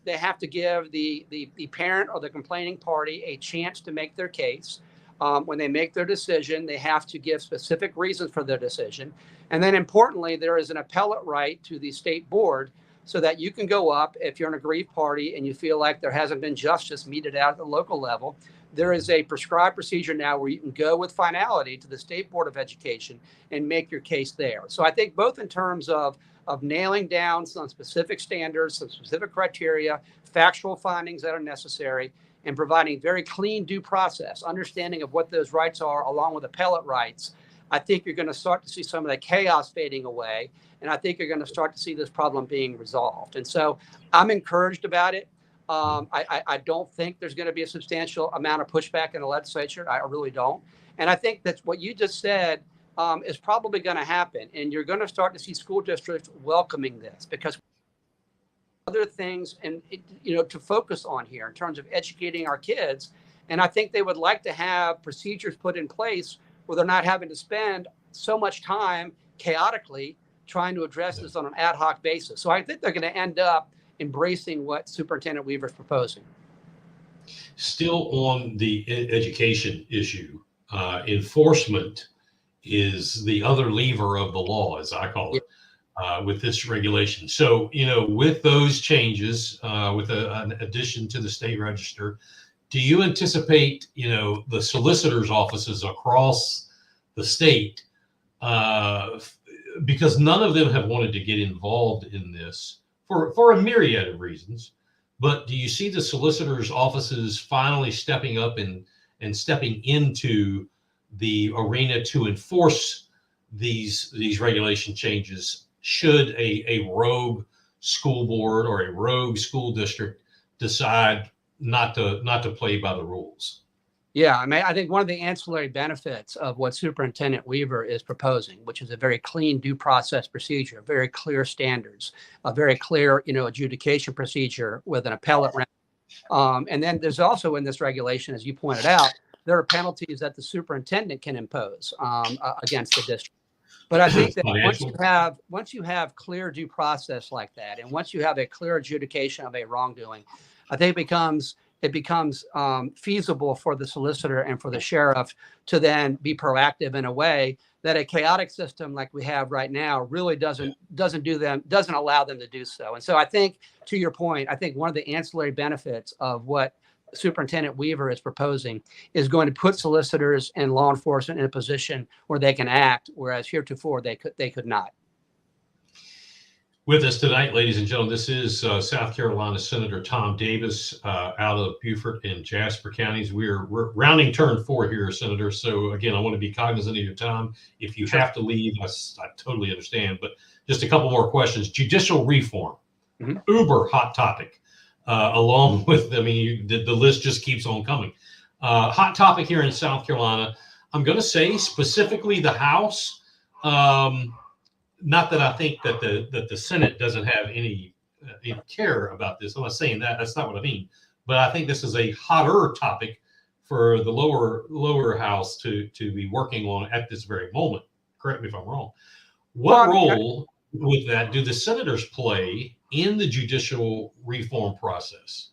they have to give the parent or the complaining party a chance to make their case. When they make their decision, they have to give specific reasons for their decision. And then importantly, there is an appellate right to the state board so that you can go up if you're an aggrieved party and you feel like there hasn't been justice meted out at the local level. There is a prescribed procedure now where you can go with finality to the State Board of Education and make your case there. So I think both in terms of nailing down some specific standards, some specific criteria, factual findings that are necessary, and providing very clean due process, understanding of what those rights are along with appellate rights, I think you're going to start to see some of the chaos fading away. And I think you're going to start to see this problem being resolved. And so I'm encouraged about it. I don't think there's going to be a substantial amount of pushback in the legislature. I really don't. And I think that's what you just said is probably going to happen. And you're going to start to see school districts welcoming this because other things and to focus on here in terms of educating our kids. And I think they would like to have procedures put in place where they're not having to spend so much time chaotically trying to address this on an ad hoc basis. So I think they're going to end up embracing what Superintendent Weaver is proposing. Still on the education issue, enforcement is the other lever of the law, as I call it, with this regulation. So, with those changes, with an addition to the state register, do you anticipate, the solicitors' offices across the state, because none of them have wanted to get involved in this for a myriad of reasons, but do you see the solicitors' offices finally stepping up and stepping into the arena to enforce these regulation changes should a rogue school board or a rogue school district decide not to play by the rules? Yeah, I mean, I think one of the ancillary benefits of what Superintendent Weaver is proposing, which is a very clean due process procedure, very clear standards, a very clear, adjudication procedure with an appellate round. And then there's also in this regulation, as you pointed out, there are penalties that the superintendent can impose against the district. But I think that once you have clear due process like that, and once you have a clear adjudication of a wrongdoing, I think it becomes feasible for the solicitor and for the sheriff to then be proactive in a way that a chaotic system like we have right now really doesn't allow them to do so. And so I think, to your point, I think one of the ancillary benefits of what Superintendent Weaver is proposing is going to put solicitors and law enforcement in a position where they can act, whereas heretofore they could not. With us tonight, ladies and gentlemen, this is South Carolina Senator Tom Davis out of Beaufort and Jasper counties. We're rounding turn 4 here, Senator. So again, I want to be cognizant of your time. If you have to leave, I totally understand. But just a couple more questions. Judicial reform, uber hot topic. Along with, the list just keeps on coming. Hot topic here in South Carolina. I'm going to say specifically the House. Not that I think that the Senate doesn't have any care about this. I'm not saying that. That's not what I mean. But I think this is a hotter topic for the lower house to be working on at this very moment. Correct me if I'm wrong. What role with that do the senators play in the judicial reform process?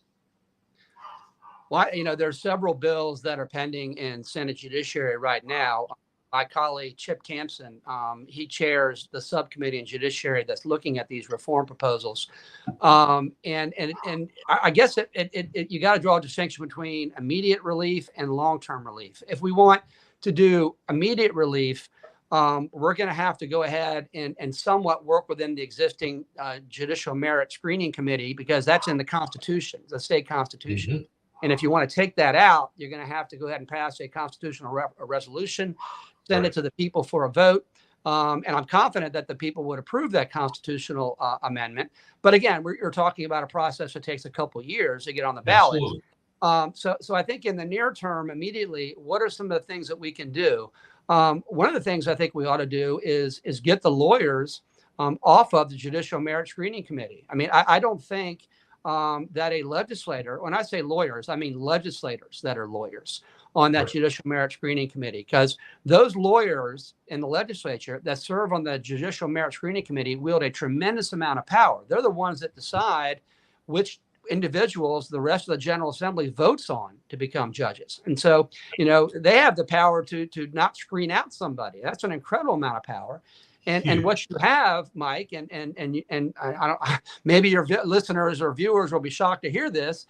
Well, there's several bills that are pending in Senate Judiciary right now. My colleague Chip Campson, he chairs the subcommittee in Judiciary that's looking at these reform proposals. And I guess you got to draw a distinction between immediate relief and long-term relief. If we want to do immediate relief, we're going to have to go ahead and somewhat work within the existing Judicial Merit Screening Committee, because that's in the Constitution, the state Constitution. Mhm. And if you want to take that out, you're going to have to go ahead and pass a constitutional resolution, send it to the people for a vote. And I'm confident that the people would approve that constitutional amendment. But again, we're talking about a process that takes a couple of years to get on the ballot. So I think in the near term, immediately, what are some of the things that we can do? One of the things I think we ought to do is get the lawyers off of the Judicial Merit Screening Committee. I mean, I don't think that a legislator, when I say lawyers, I mean legislators that are lawyers on that Judicial Merit Screening Committee, because those lawyers in the legislature that serve on the Judicial Merit Screening Committee wield a tremendous amount of power. They're the ones that decide which individuals the rest of the General Assembly votes on to become judges. And so, they have the power to not screen out somebody. That's an incredible amount of power. And what you have, Mike, and I don't, maybe your listeners or viewers will be shocked to hear this,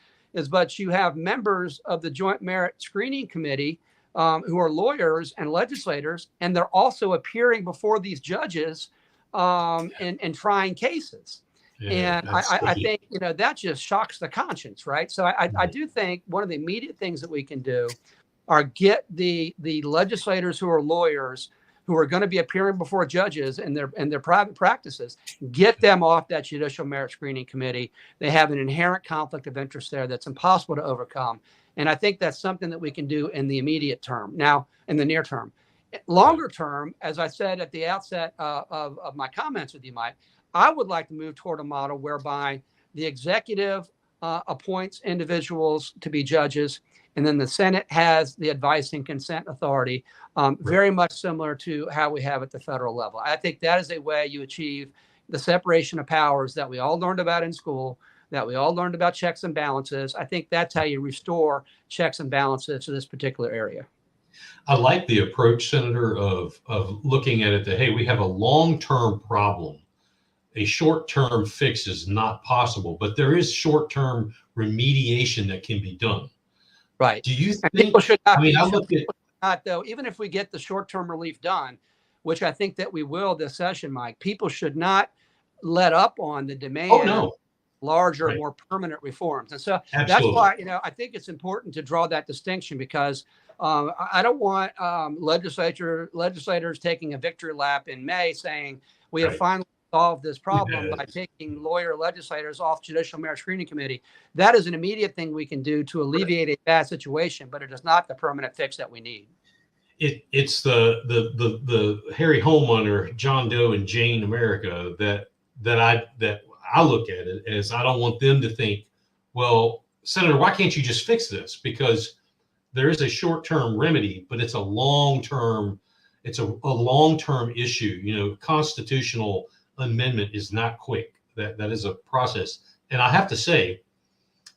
but you have members of the Joint Merit Screening Committee who are lawyers and legislators, and they're also appearing before these judges and trying cases. Yeah, and I think that just shocks the conscience, right? So I do think one of the immediate things that we can do are get the legislators who are lawyers, who are going to be appearing before judges in their private practices, get them off that Judicial Merit Screening Committee. They have an inherent conflict of interest there that's impossible to overcome. And I think that's something that we can do in the immediate term. Now, in the near term. Longer term, as I said at the outset of my comments with you, Mike, I would like to move toward a model whereby the executive appoints individuals to be judges, and then the Senate has the advice and consent authority, very much similar to how we have at the federal level. I think that is a way you achieve the separation of powers that we all learned about in school, that we all learned about checks and balances. I think that's how you restore checks and balances to this particular area. I like the approach, Senator, of looking at it that, hey, we have a long-term problem. A short-term fix is not possible, but there is short-term remediation that can be done. Right. Do you think? People should not. I mean, I look at though. Even if we get the short-term relief done, which I think that we will this session, Mike, people should not let up on the demand. Oh, no. Larger, more permanent reforms. And so that's why, I think it's important to draw that distinction, because I don't want legislators taking a victory lap in May saying we have finally solved this problem by taking lawyer legislators off Judicial Merit Screening Committee. That is an immediate thing we can do to alleviate a bad situation, but it is not the permanent fix that we need. It's the Harry homeowner, John Doe and Jane America that I look at it as, I don't want them to think, well, Senator, why can't you just fix this? Because there is a short-term remedy, but it's a long-term issue. Constitutional amendment is not quick. That is a process. And I have to say,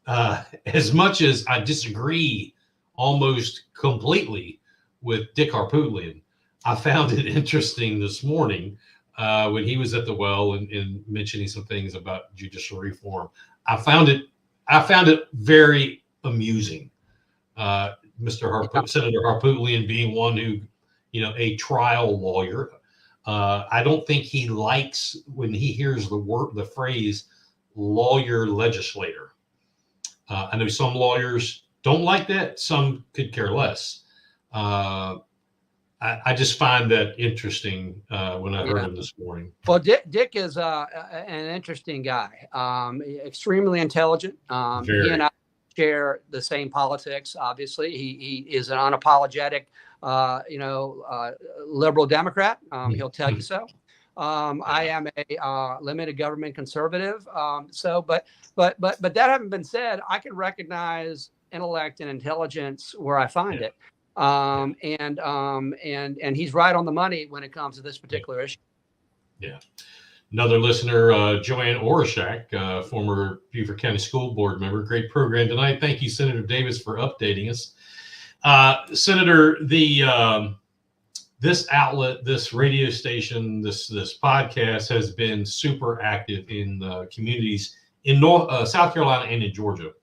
as much as I disagree almost completely with Dick Harpootlian, I found it interesting this morning when he was at the well and mentioning some things about judicial reform. I found it very amusing. Senator Harpootlian being one who, a trial lawyer. I don't think he likes when he hears the phrase lawyer legislator. I know some lawyers don't like that. Some could care less. I just find that interesting when I heard him this morning. Well, Dick is an interesting guy, extremely intelligent. He and I share the same politics. Obviously, he is an unapologetic, liberal Democrat. He'll tell you so. I am a limited government conservative. But that having been said, I can recognize intellect and intelligence where I find it. And he's right on the money when it comes to this particular issue. Yeah. Another listener, Joanne Orishak, former Beaufort County School Board member. Great program tonight. Thank you, Senator Davis, for updating us. Senator, this outlet, this radio station, this podcast has been super active in communities in South Carolina and in Georgia,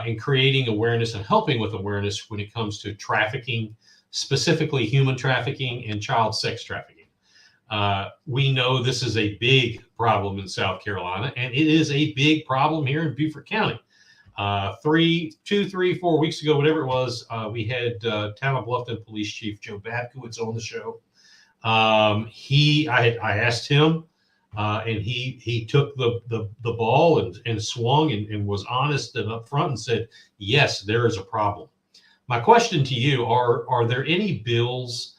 in creating awareness and helping with awareness when it comes to trafficking, specifically human trafficking and child sex trafficking. We know this is a big problem in South Carolina, and it is a big problem here in Beaufort County. 4 weeks ago, whatever it was, we had Town of Bluffton Police Chief Joe Babkowitz on the show. I asked him, and he took the ball and swung and was honest and upfront and said, yes, there is a problem. My question to you, are there any bills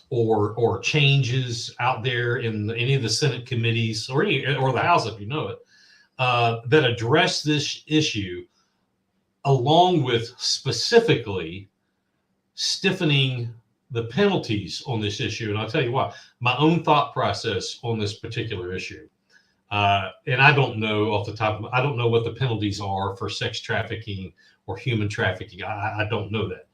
or changes out there in any of the Senate committees or the House, if you know it, that address this issue, along with specifically stiffening the penalties on this issue? And I'll tell you why. My own thought process on this particular issue, and I don't know off the top of I don't know what the penalties are for sex trafficking or human trafficking. I don't know that.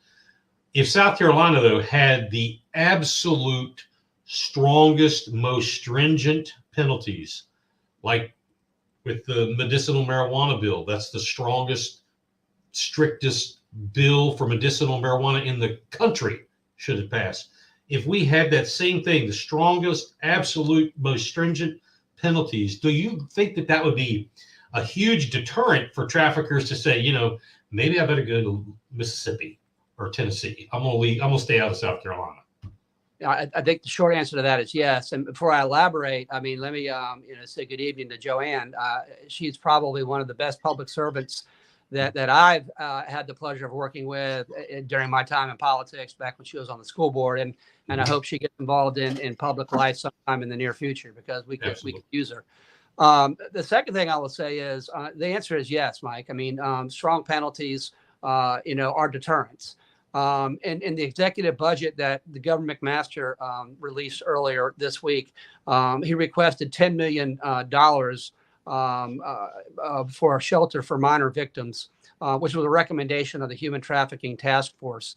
If South Carolina, though, had the absolute strongest, most stringent penalties, like with the medicinal marijuana bill, that's the strongest, strictest bill for medicinal marijuana in the country, should it pass. If we had that same thing, the strongest, absolute, most stringent penalties, do you think that would be a huge deterrent for traffickers to say, maybe I better go to Mississippi or Tennessee? I'm gonna stay out of South Carolina. I think the short answer to that is yes. And before I elaborate, let me say good evening to Joanne. She's probably one of the best public servants that I've had the pleasure of working with during my time in politics back when she was on the school board, and I hope she gets involved in public life sometime in the near future, because we could use her. The second thing I will say is the answer is yes, Mike. Strong penalties, are deterrents. In the executive budget that the Governor McMaster released earlier this week, he requested $10 million for a shelter for minor victims, which was a recommendation of the Human Trafficking Task Force.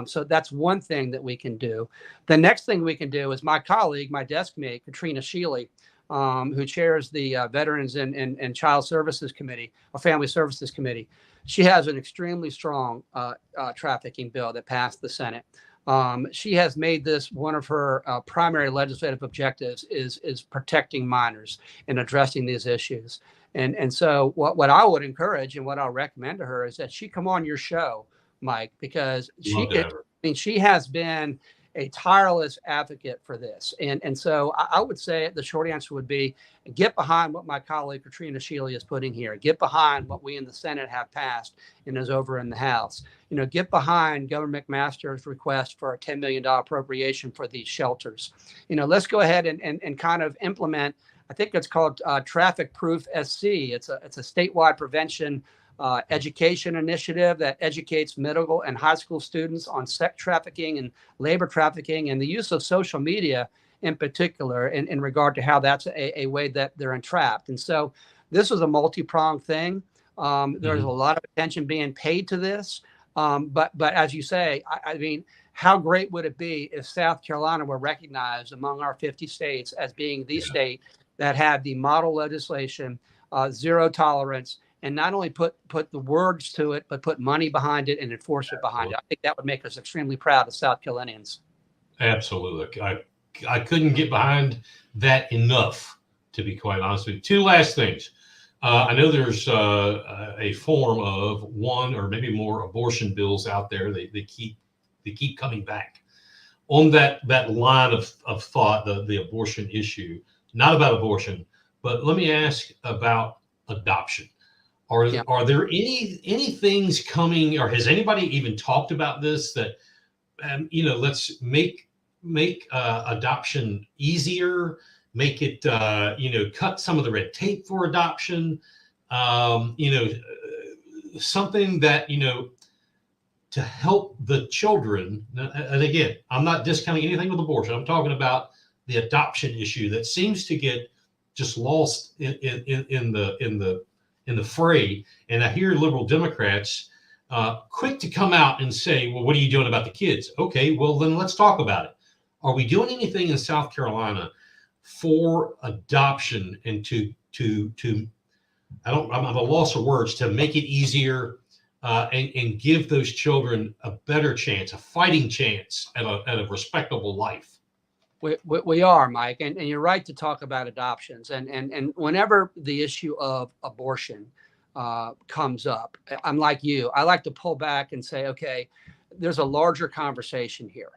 So that's one thing that we can do. The next thing we can do is my colleague, my desk mate, Katrina Shealy, who chairs the Veterans and Child Services Committee, or Family Services Committee. She has an extremely strong trafficking bill that passed the Senate. She has made this one of her primary legislative objectives is protecting minors and addressing these issues. And so what I would encourage and what I'll recommend to her is that she come on your show, Mike, because she has been a tireless advocate for this. And so I would say the short answer would be get behind what my colleague Katrina Shealy is putting here. Get behind what we in the Senate have passed and is over in the House. Get behind Governor McMaster's request for a $10 million appropriation for these shelters. Let's go ahead and kind of implement, I think it's called Traffic Proof SC. It's a statewide prevention education initiative that educates middle and high school students on sex trafficking and labor trafficking and the use of social media in particular in regard to how that's a way that they're entrapped. And so this is a multi-pronged thing. There's a lot of attention being paid to this. But as you say, how great would it be if South Carolina were recognized among our 50 states as being the state that had the model legislation, zero tolerance, and not only put the words to it, but put money behind it and enforcement behind it. I think that would make us extremely proud as South Carolinians. Absolutely. I couldn't get behind that enough, to be quite honest with you. Two last things. I know there's a form of one or maybe more abortion bills out there. They keep coming back on that line of thought, the abortion issue. Not about abortion, but let me ask about adoption. Are there any things coming, or has anybody even talked about this that let's make adoption easier, make it cut some of the red tape for adoption, something that to help the children. And again, I'm not discounting anything with abortion. I'm talking about the adoption issue that seems to get just lost in the fray. And I hear liberal Democrats quick to come out and say, well, what are you doing about the kids? Okay, well, then let's talk about it. Are we doing anything in South Carolina for adoption and I'm at a loss of words, to make it easier and give those children a better chance, a fighting chance at a respectable life? We are, Mike, and you're right to talk about adoptions. And whenever the issue of abortion comes up, I'm like you. I like to pull back and say, okay, there's a larger conversation here.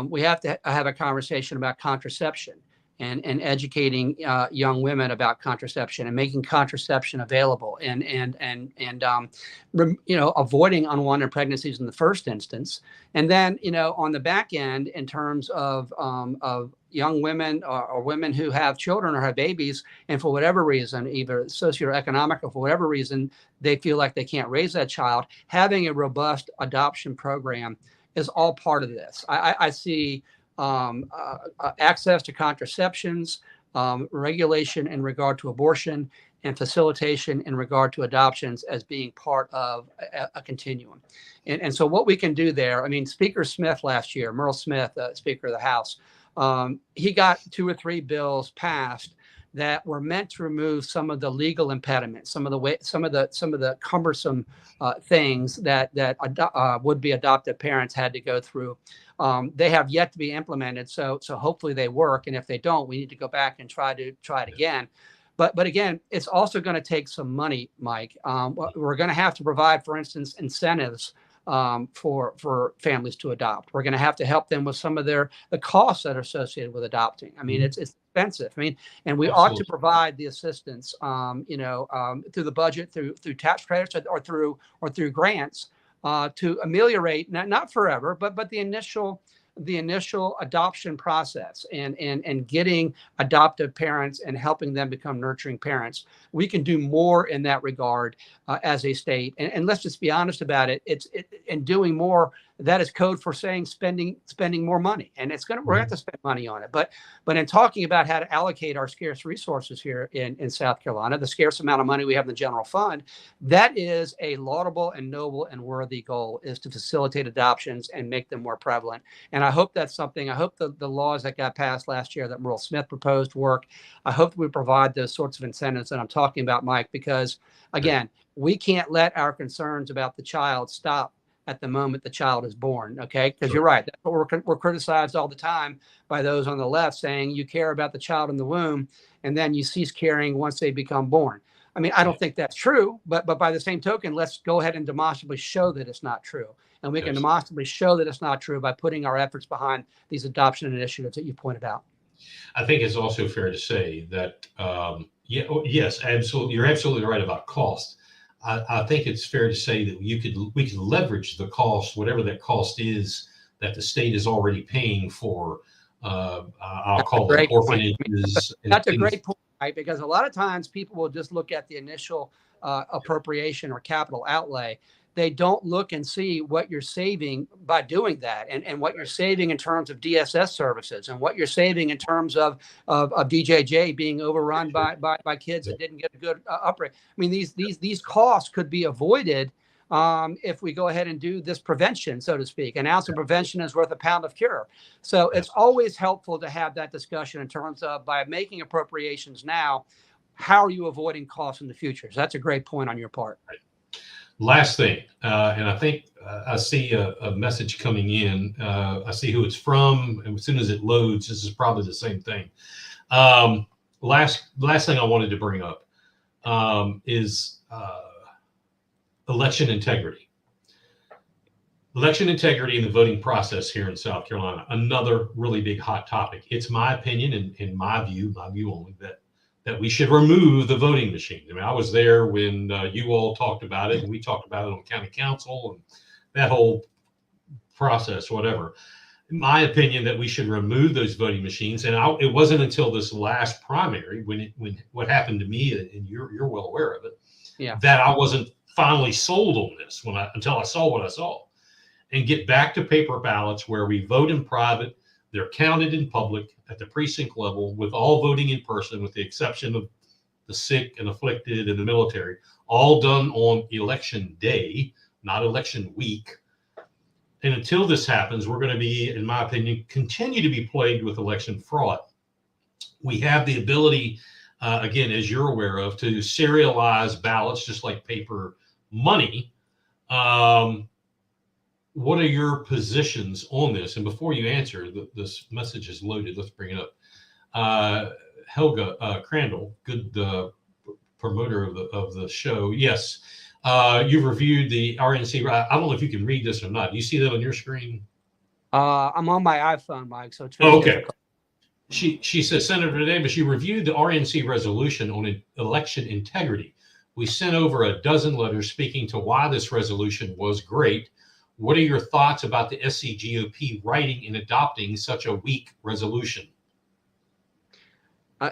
We have to have a conversation about contraception and educating young women about contraception and making contraception available and avoiding unwanted pregnancies in the first instance. And then, on the back end, in terms of young women or women who have children or have babies, and for whatever reason, either socioeconomic or for whatever reason, they feel like they can't raise that child, having a robust adoption program is all part of this. I see access to contraceptions, regulation in regard to abortion, and facilitation in regard to adoptions as being part of a continuum. And so what we can do there, I mean, Speaker Smith last year, Merle Smith, Speaker of the House, he got 2 or 3 bills passed that were meant to remove some of the legal impediments, some of the cumbersome things that would-be adoptive parents had to go through. They have yet to be implemented, so hopefully they work. And if they don't, we need to go back and try it again. But again, it's also going to take some money, Mike. We're going to have to provide, for instance, incentives for families to adopt. We're going to have to help them with some of the costs that are associated with adopting. I mean, it's expensive. I mean, and we ought to provide the assistance, through the budget, through tax credits or through grants to ameliorate, not forever, but the initial adoption process and getting adoptive parents and helping them become nurturing parents. We can do more in that regard as a state. And let's just be honest about it. And doing more, that is code for saying spending more money. And we're going to have to spend money on it. But in talking about how to allocate our scarce resources here in South Carolina, the scarce amount of money we have in the general fund, that is a laudable and noble and worthy goal, is to facilitate adoptions and make them more prevalent. And I hope that's something, I hope the laws that got passed last year that Merle Smith proposed work. I hope we provide those sorts of incentives that I'm talking about, Mike, because again, we can't let our concerns about the child stop at the moment the child is born. Okay. Because you're right. That's what we're criticized all the time by those on the left, saying you care about the child in the womb and then you cease caring once they become born. I mean, I don't think that's true, but by the same token, let's go ahead and demonstrably show that it's not true. And we can demonstrably show that it's not true by putting our efforts behind these adoption initiatives that you pointed out. I think it's also fair to say that, yes, absolutely. You're absolutely right about cost. I think it's fair to say that we could leverage the cost, whatever that cost is, that the state is already paying for. I'll call it orphanages. That's a great point, right? Because a lot of times people will just look at the initial appropriation or capital outlay. They don't look and see what you're saving by doing that, and what you're saving in terms of DSS services, and what you're saving in terms of DJJ being overrun by kids that didn't get a good upgrade. I mean, these costs could be avoided if we go ahead and do this prevention, so to speak. An ounce of prevention is worth a pound of cure. So it's always helpful to have that discussion in terms of, by making appropriations now, how are you avoiding costs in the future? So that's a great point on your part. Right. Last thing, and I think I see a message coming in. I see who it's from, and as soon as it loads, this is probably the same thing. Last thing I wanted to bring up is election integrity. Election integrity in the voting process here in South Carolina, another really big hot topic. It's my opinion, and in my view only, that we should remove the voting machines. I mean, I was there when you all talked about it, and we talked about it on county council and that whole process, whatever. In my opinion, that we should remove those voting machines. And it wasn't until this last primary, when what happened to me, and you're well aware of it, that I wasn't finally sold on this until I saw what I saw. And get back to paper ballots where we vote in private, They're counted in public at the precinct level with all voting in person, with the exception of the sick and afflicted and the military, all done on election day, not election week. And until this happens, we're going to be, in my opinion, continue to be plagued with election fraud. We have the ability, again, as you're aware of, to serialize ballots just like paper money. What are your positions on this? And before you answer, this message is loaded. Let's bring it up. Helga Crandall, good promoter of the show. Yes, you've reviewed the RNC. I don't know if you can read this or not. Do you see that on your screen? I'm on my iPhone, Mike, so it's very difficult. She says, Senator Davis, you reviewed the RNC resolution on election integrity. We sent over a dozen letters speaking to why this resolution was great. What are your thoughts about the SCGOP writing and adopting such a weak resolution?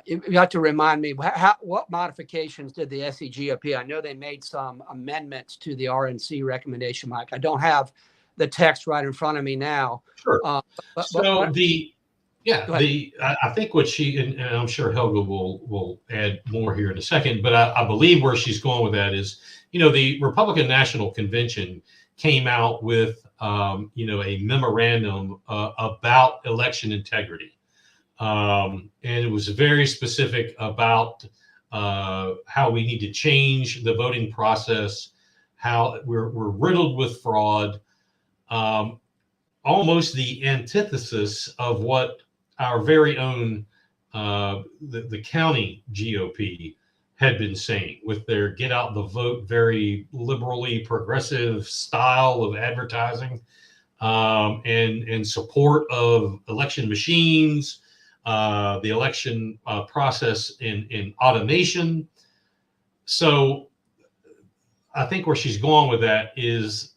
You have to remind me, what modifications did the SCGOP? I know they made some amendments to the RNC recommendation, Mike. I don't have the text right in front of me now. Sure. I think what she, and I'm sure Helga will add more here in a second, but I believe where she's going with that is, the Republican National Convention came out with, a memorandum about election integrity. And it was very specific about how we need to change the voting process, how we're riddled with fraud, almost the antithesis of what our very own the county GOP had been saying with their get out the vote, very liberally progressive style of advertising, and support of election machines, the election process in automation. So I think where she's going with that is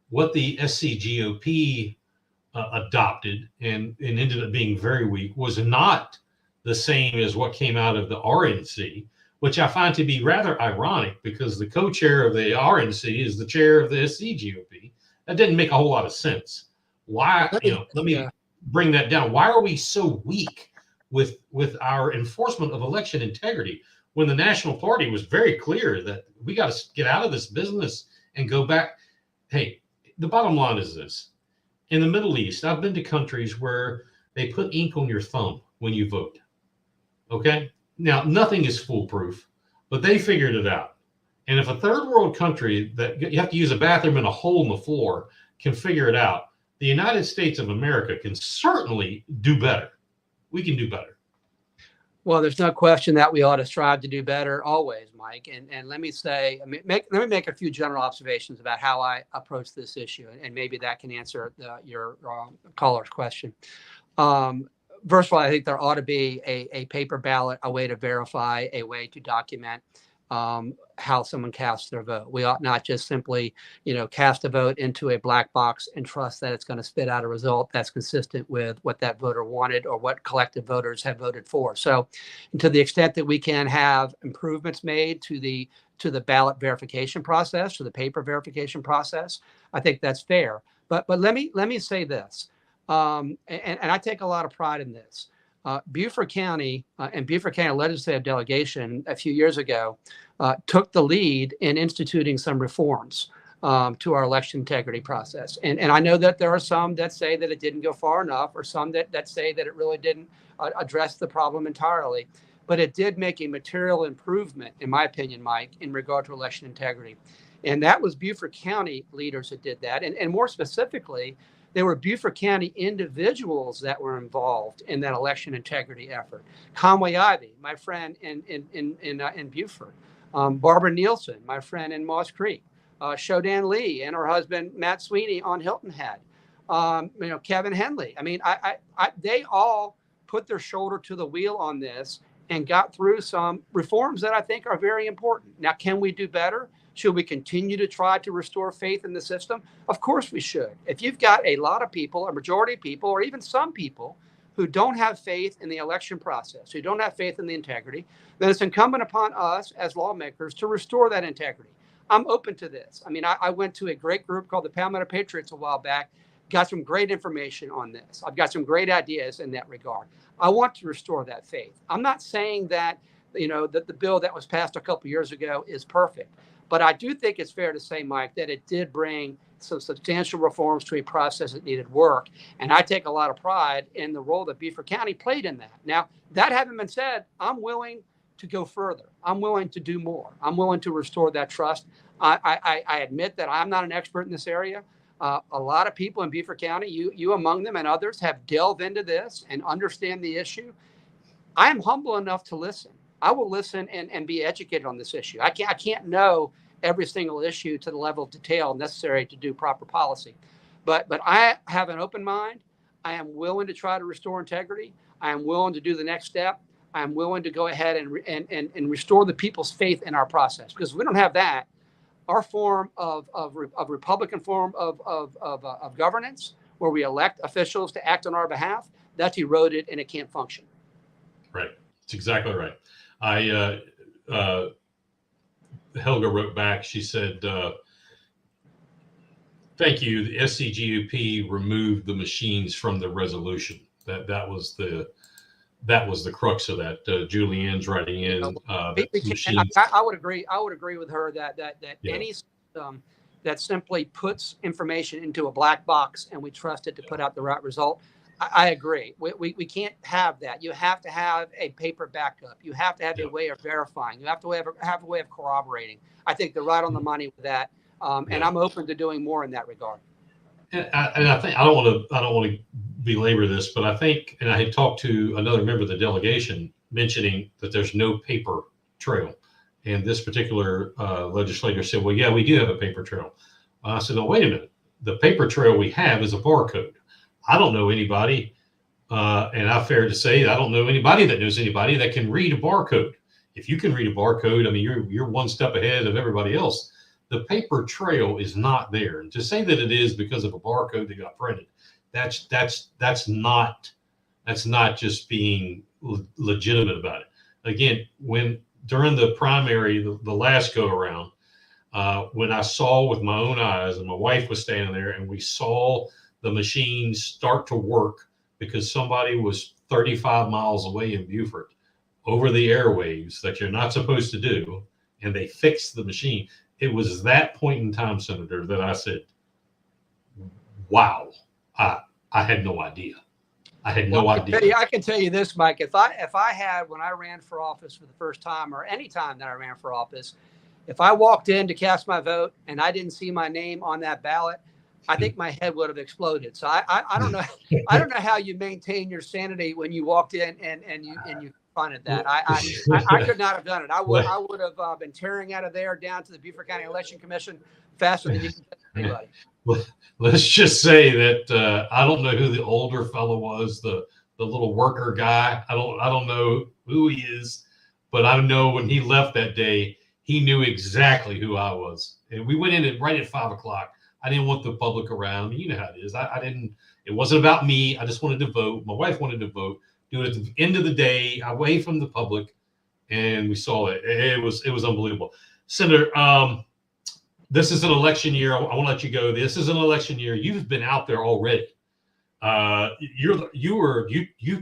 what the SCGOP adopted and ended up being very weak was not the same as what came out of the RNC, which I find to be rather ironic because the co-chair of the RNC is the chair of the SCGOP. That didn't make a whole lot of sense. Why, let me bring that down. Why are we so weak with our enforcement of election integrity when the National Party was very clear that we got to get out of this business and go back? Hey, the bottom line is this. In the Middle East, I've been to countries where they put ink on your thumb when you vote. Okay? Now, nothing is foolproof, but they figured it out. And if a third world country that you have to use a bathroom in a hole in the floor can figure it out, the United States of America can certainly do better. We can do better. Well, there's no question that we ought to strive to do better always, Mike. And let me say, let me make a few general observations about how I approach this issue, and maybe that can answer your caller's question. First of all, I think there ought to be a paper ballot, a way to verify, a way to document how someone casts their vote. We ought not just simply, cast a vote into a black box and trust that it's going to spit out a result that's consistent with what that voter wanted or what collective voters have voted for. So, to the extent that we can have improvements made to the ballot verification process, to the paper verification process, I think that's fair. But let me say this, and I take a lot of pride in this. Beaufort County and Beaufort County legislative delegation a few years ago took the lead in instituting some reforms to our election integrity process. And I know that there are some that say that it didn't go far enough, or some that say that it really didn't address the problem entirely. But it did make a material improvement, in my opinion, Mike, in regard to election integrity. And that was Beaufort County leaders that did that. And more specifically, there were Beaufort County individuals that were involved in that election integrity effort. Conway Ivey, my friend in Beaufort. Barbara Nielsen, my friend in Moss Creek. Shodan Lee and her husband, Matt Sweeney, on Hilton Head. Kevin Henley. They all put their shoulder to the wheel on this and got through some reforms that I think are very important. Now, can we do better? Should we continue to try to restore faith in the system? Of course we should. If you've got a lot of people, a majority of people, or even some people who don't have faith in the election process, who don't have faith in the integrity, then it's incumbent upon us as lawmakers to restore that integrity. I'm open to this. I went to a great group called the Palmetto Patriots a while back got some great information on this. I've got some great ideas in that regard. I want to restore that faith. I'm not saying that, that the bill that was passed a couple years ago is perfect, but I do think it's fair to say, Mike, that it did bring some substantial reforms to a process that needed work. And I take a lot of pride in the role that Beaufort County played in that. Now, that having been said, I'm willing to go further. I'm willing to do more. I'm willing to restore that trust. I admit that I'm not an expert in this area. A lot of people in Beaufort County, you among them and others, have delved into this and understand the issue. I am humble enough to listen. I will listen and be educated on this issue. I can't know every single issue to the level of detail necessary to do proper policy. But I have an open mind. I am willing to try to restore integrity. I am willing to do the next step. I am willing to go ahead and restore the people's faith in our process. Because if we don't have that, our form of Republican form of governance, where we elect officials to act on our behalf, that's eroded and it can't function. Right. That's exactly right. Helga wrote back. She said, "Thank you. The SCGOP removed the machines from the resolution. That was the crux of that." Julianne's writing in. I would agree. I would agree with her that Yeah. any system that simply puts information into a black box and we trust it to put out the right result. I agree. We can't have that. You have to have a paper backup. You have to have a way of verifying. You have to have a way of corroborating. I think they're right on the money with that, and I'm open to doing more in that regard. And I think I don't want to belabor this, but I think, and I had talked to another member of the delegation mentioning that there's no paper trail, and this particular legislator said, "Well, yeah, we do have a paper trail." I said, "No, wait a minute. The paper trail we have is a barcode. I don't know anybody, and I'm fair to say I don't know anybody that knows anybody that can read a barcode. If you can read a barcode, I mean, you're one step ahead of everybody else. The paper trail is not there. And to say that it is because of a barcode that got printed, that's not just being legitimate about it. Again, when during the primary, the last go around, when I saw with my own eyes, and my wife was standing there, and we saw the machines start to work because somebody was 35 miles away in Beaufort over the airwaves that you're not supposed to do, and they fixed the machine. It was that point in time, Senator, that I said, wow, I had no idea. I had no idea. I can tell you this, Mike, if I had, when I ran for office for the first time, or any time that I ran for office, if I walked in to cast my vote and I didn't see my name on that ballot, I think my head would have exploded. So I don't know. I don't know how you maintain your sanity when you walked in and you confronted that. I could not have done it. I would have been tearing out of there down to the Beaufort County Election Commission faster than you can get anybody. Let's just say that I don't know who the older fellow was, the little worker guy. I don't know who he is, but I know when he left that day, he knew exactly who I was. And we went in right at 5 o'clock. I didn't want the public around. You know how it is. I didn't. It wasn't about me. I just wanted to vote. My wife wanted to vote. Do it at the end of the day, away from the public, and we saw it. It was unbelievable. Senator, this is an election year. I want to let you go. This is an election year. You've been out there already. You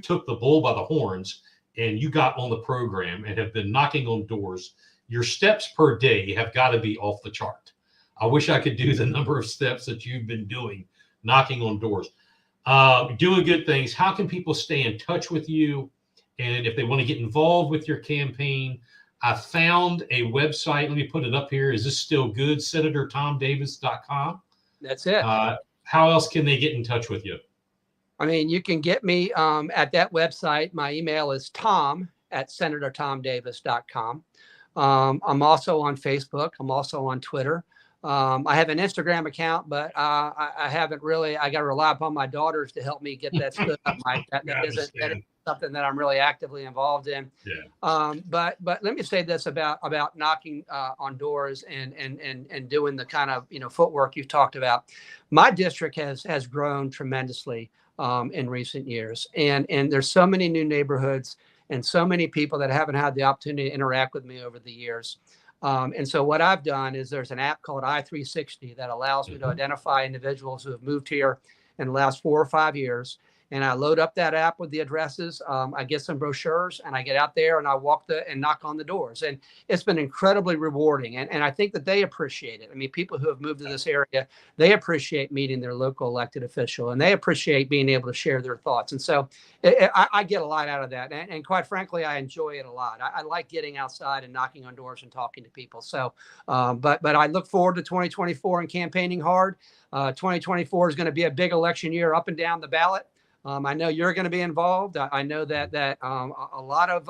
took the bull by the horns and you got on the program and have been knocking on doors. Your steps per day have got to be off the chart. I wish I could do the number of steps that you've been doing, knocking on doors, doing good things. How can people stay in touch with you? And if they want to get involved with your campaign, I found a website. Let me put it up here. Is this still good? SenatorTomDavis.com. That's it. How else can they get in touch with you? I mean, you can get me at that website. My email is tom@SenatorTomDavis.com. I'm also on Facebook. I'm also on Twitter. I have an Instagram account, but I haven't really. I got to rely upon my daughters to help me get that stood up, Mike. That isn't something that I'm really actively involved in. Yeah. But let me say this about knocking on doors and doing the kind of footwork you've talked about. My district has grown tremendously in recent years, and there's so many new neighborhoods and so many people that haven't had the opportunity to interact with me over the years. And so what I've done is there's an app called I-360 that allows me to identify individuals who have moved here in the last 4 or 5 years. And I load up that app with the addresses. I get some brochures, and I get out there and I walk and knock on the doors. And it's been incredibly rewarding. And I think that they appreciate it. I mean, people who have moved to this area, they appreciate meeting their local elected official, and they appreciate being able to share their thoughts. And so I get a lot out of that. And quite frankly, I enjoy it a lot. I like getting outside and knocking on doors and talking to people. So, but I look forward to 2024 and campaigning hard. 2024 is going to be a big election year up and down the ballot. I know you're going to be involved. I know that a lot of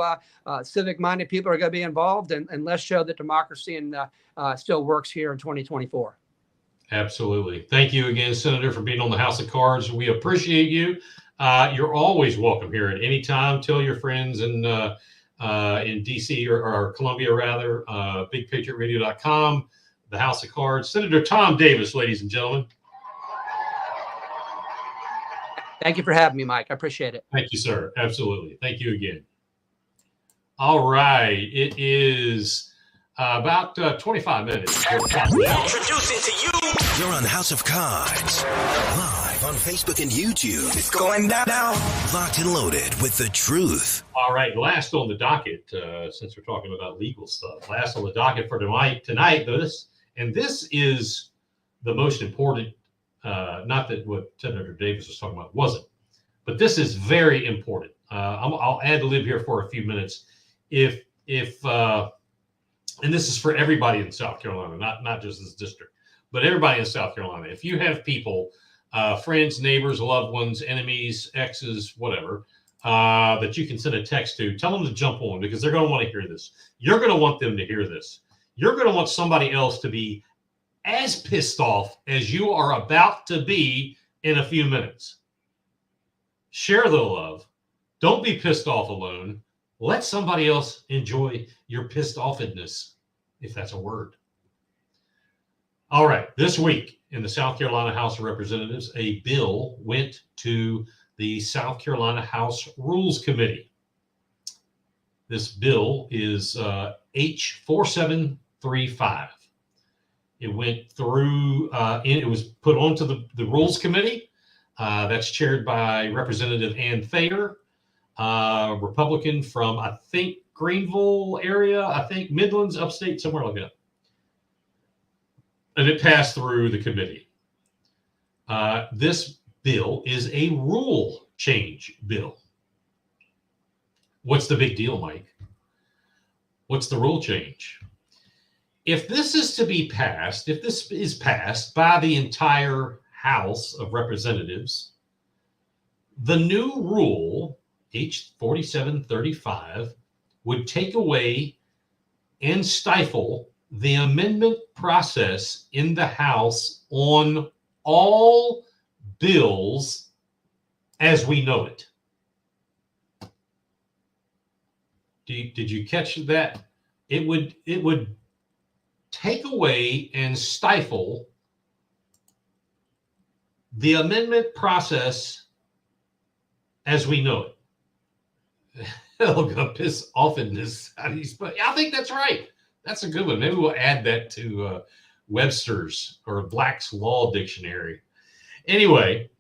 civic-minded people are going to be involved, and let's show that democracy still works here in 2024. Absolutely. Thank you again, Senator, for being on the House of Cards. We appreciate you. You're always welcome here at any time. Tell your friends in D.C. or Columbia, rather, bigpatriotradio.com, the House of Cards. Senator Tom Davis, ladies and gentlemen. Thank you for having me, Mike. I appreciate it. Thank you, sir. Absolutely. Thank you again. All right. It is about 25 minutes. Introducing to you. You're on House of Cards, live on Facebook and YouTube. It's going down. Locked and loaded with the truth. All right. Last on the docket, since we're talking about legal stuff, last on the docket for tonight, this is the most important. Not that what Senator Davis was talking about wasn't, but this is very important. I'll ad lib here for a few minutes. And this is for everybody in South Carolina, not just this district, but everybody in South Carolina. If you have people, friends, neighbors, loved ones, enemies, exes, whatever, that you can send a text to, tell them to jump on, because they're going to want to hear this. You're going to want them to hear this. You're going to want somebody else to be as pissed off as you are about to be in a few minutes. Share the love. Don't be pissed off alone. Let somebody else enjoy your pissed offedness, if that's a word. All right. This week in the South Carolina House of Representatives, a bill went to the South Carolina House Rules Committee. This bill is H 4735. It went through, it was put onto the Rules Committee. That's chaired by Representative Ann Thayer, Republican from, I think, Greenville area, I think Midlands, upstate, somewhere like that. And it passed through the committee. This bill is a rule change bill. What's the big deal, Mike? What's the rule change? If this is to be passed, if this is passed by the entire House of Representatives, the new rule, H 4735, would take away and stifle the amendment process in the House on all bills as we know it. Did you catch that? It would take away and stifle the amendment process as we know it. It'll go piss off in this. I think that's right. That's a good one. Maybe we'll add that to Webster's or Black's Law Dictionary. Anyway,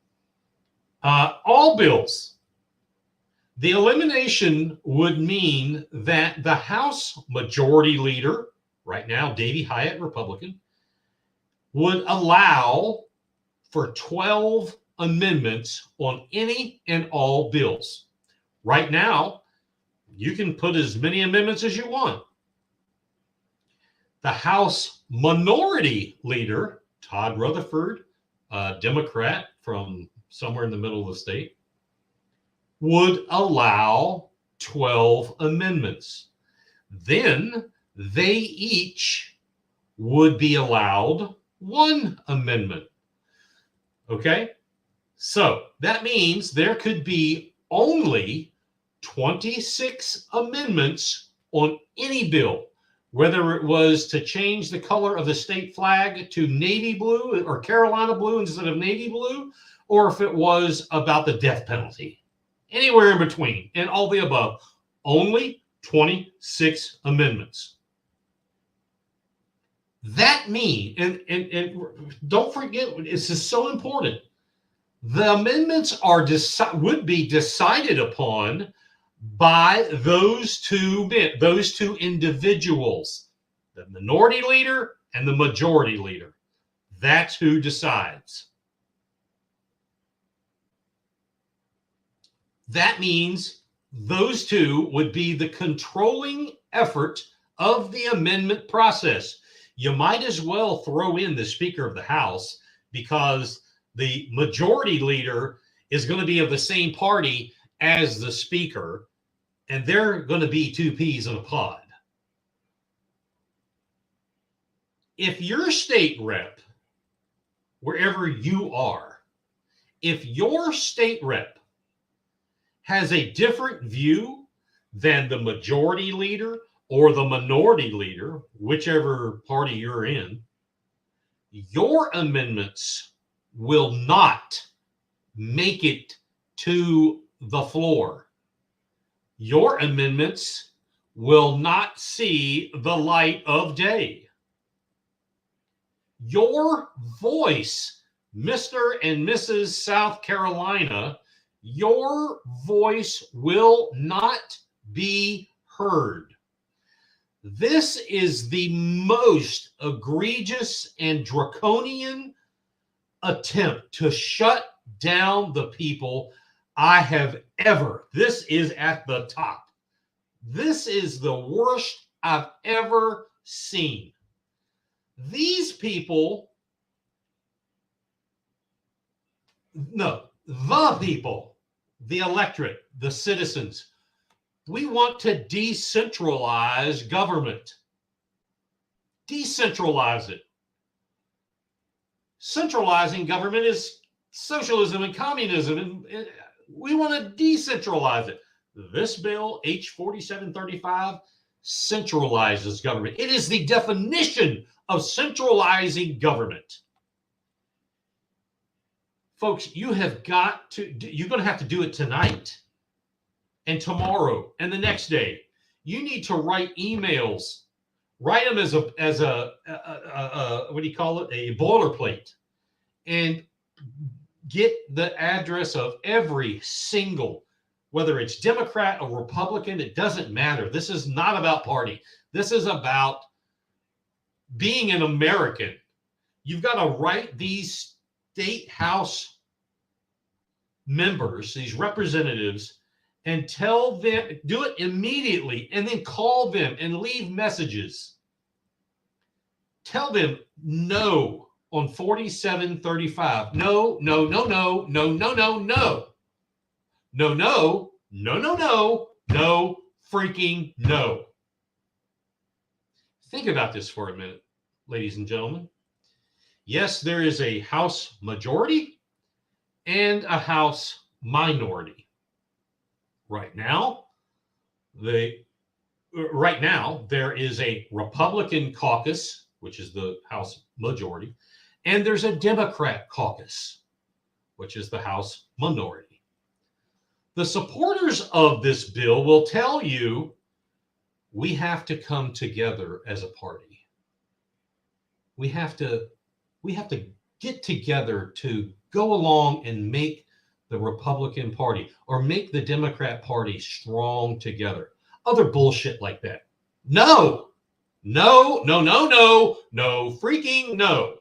all bills. The elimination would mean that the House Majority Leader, right now Davey Hyatt, Republican, would allow for 12 amendments on any and all bills. Right now, you can put as many amendments as you want. The House Minority Leader, Todd Rutherford, a Democrat from somewhere in the middle of the state, would allow 12 amendments. Then they each would be allowed one amendment. Okay? So that means there could be only 26 amendments on any bill, whether it was to change the color of the state flag to navy blue or Carolina blue instead of navy blue, or if it was about the death penalty. Anywhere in between and all the above, only 26 amendments. That means, and don't forget, this is so important. The amendments are would be decided upon by those two individuals, the minority leader and the majority leader. That's who decides. That means those two would be the controlling effort of the amendment process. You might as well throw in the Speaker of the House, because the majority leader is going to be of the same party as the Speaker, and they're going to be two peas in a pod. If your state rep, wherever you are, if your state rep has a different view than the majority leader or the minority leader, whichever party you're in, your amendments will not make it to the floor. Your amendments will not see the light of day. Your voice, Mr. and Mrs. South Carolina, your voice will not be heard. This is the most egregious and draconian attempt to shut down the people I have ever. This is at the top. This is the worst I've ever seen. These people, no, the people, the electorate, the citizens, we want to decentralize government. Decentralize it. Centralizing government is socialism and communism, and we want to decentralize it. This bill, H4735, centralizes government. It is the definition of centralizing government. Folks, you're going to have to do it tonight and tomorrow and the next day. You need to write emails. Write them as a what do you call it? A boilerplate, and get the address of every single, whether it's Democrat or Republican, it doesn't matter. This is not about party. This is about being an American. You've got to write these state house members, these representatives, and tell them, do it immediately, and then call them and leave messages. Tell them no on 4735. No, no, no, no, no, no, no, no. No, no, no, no, no, no, freaking no. Think about this for a minute, ladies and gentlemen. Yes, there is a House majority and a House minority. Right now, there is a Republican caucus, which is the House majority, and there's a Democrat caucus, which is the House minority. The supporters of this bill will tell you we have to come together as a party. We have to get together to go along and make the Republican Party or make the Democrat Party strong together. Other bullshit like that. No, no, no, no, no, no, freaking no.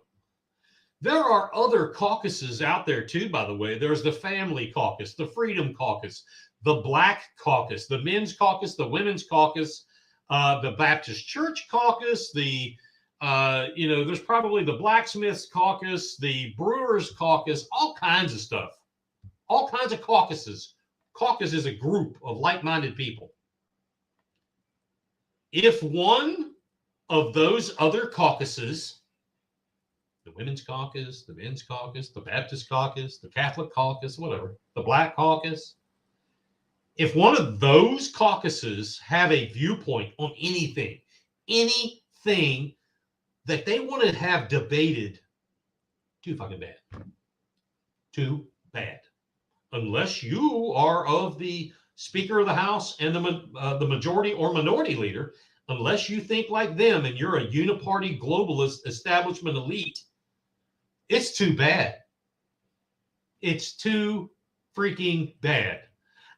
There are other caucuses out there too, by the way. There's the Family Caucus, the Freedom Caucus, the Black Caucus, the Men's Caucus, the Women's Caucus, the Baptist Church Caucus, there's probably the Blacksmiths Caucus, the Brewers Caucus, all kinds of stuff. All kinds of caucuses. Caucus is a group of like-minded people. If one of those other caucuses, the Women's Caucus, the Men's Caucus, the Baptist Caucus, the Catholic Caucus, whatever, the Black Caucus, if one of those caucuses have a viewpoint on anything that they want to have debated, too fucking bad. Too bad. Unless you are of the Speaker of the House and the majority or minority leader, unless you think like them and you're a uniparty globalist establishment elite, it's too bad. It's too freaking bad.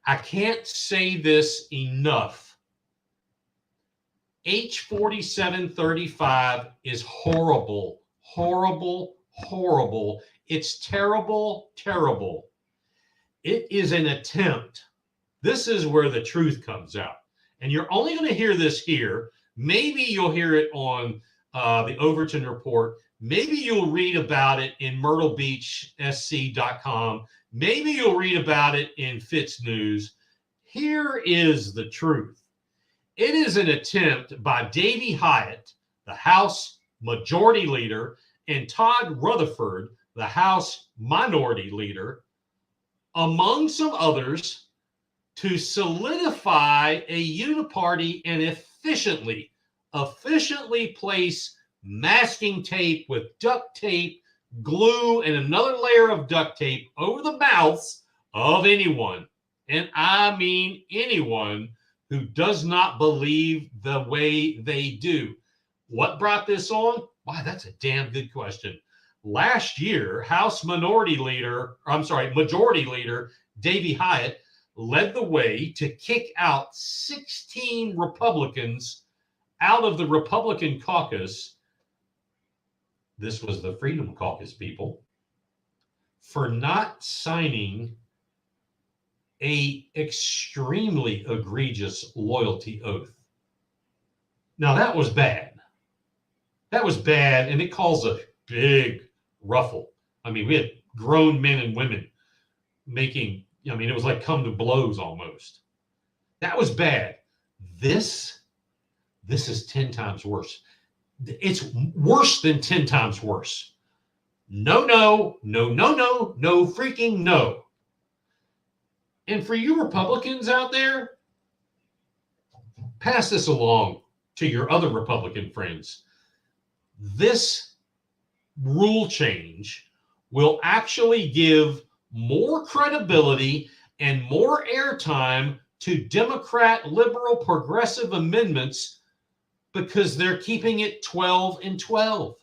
I can't say this enough. H4735 is horrible, horrible, horrible. It's terrible, terrible. It is an attempt. This is where the truth comes out. And you're only going to hear this here. Maybe you'll hear it on the Overton Report. Maybe you'll read about it in MyrtleBeachSC.com. Maybe you'll read about it in Fitz News. Here is the truth. It is an attempt by Davey Hyatt, the House Majority Leader, and Todd Rutherford, the House Minority Leader, among some others, to solidify a uniparty and efficiently place masking tape with duct tape, glue, and another layer of duct tape over the mouths of anyone, and I mean anyone, who does not believe the way they do. What brought this on? Why, that's a damn good question. Last year, Majority Leader Davey Hyatt led the way to kick out 16 Republicans out of the Republican caucus. This was the Freedom Caucus people, for not signing a extremely egregious loyalty oath. Now that was bad. That was bad, and it caused a big ruffle. I mean, we had grown men and women making, it was like come to blows almost. That was bad. This is 10 times worse. It's worse than 10 times worse. No, freaking no. And for you Republicans out there, pass this along to your other Republican friends. This rule change will actually give more credibility and more airtime to Democrat, liberal, progressive amendments because they're keeping it 12 and 12.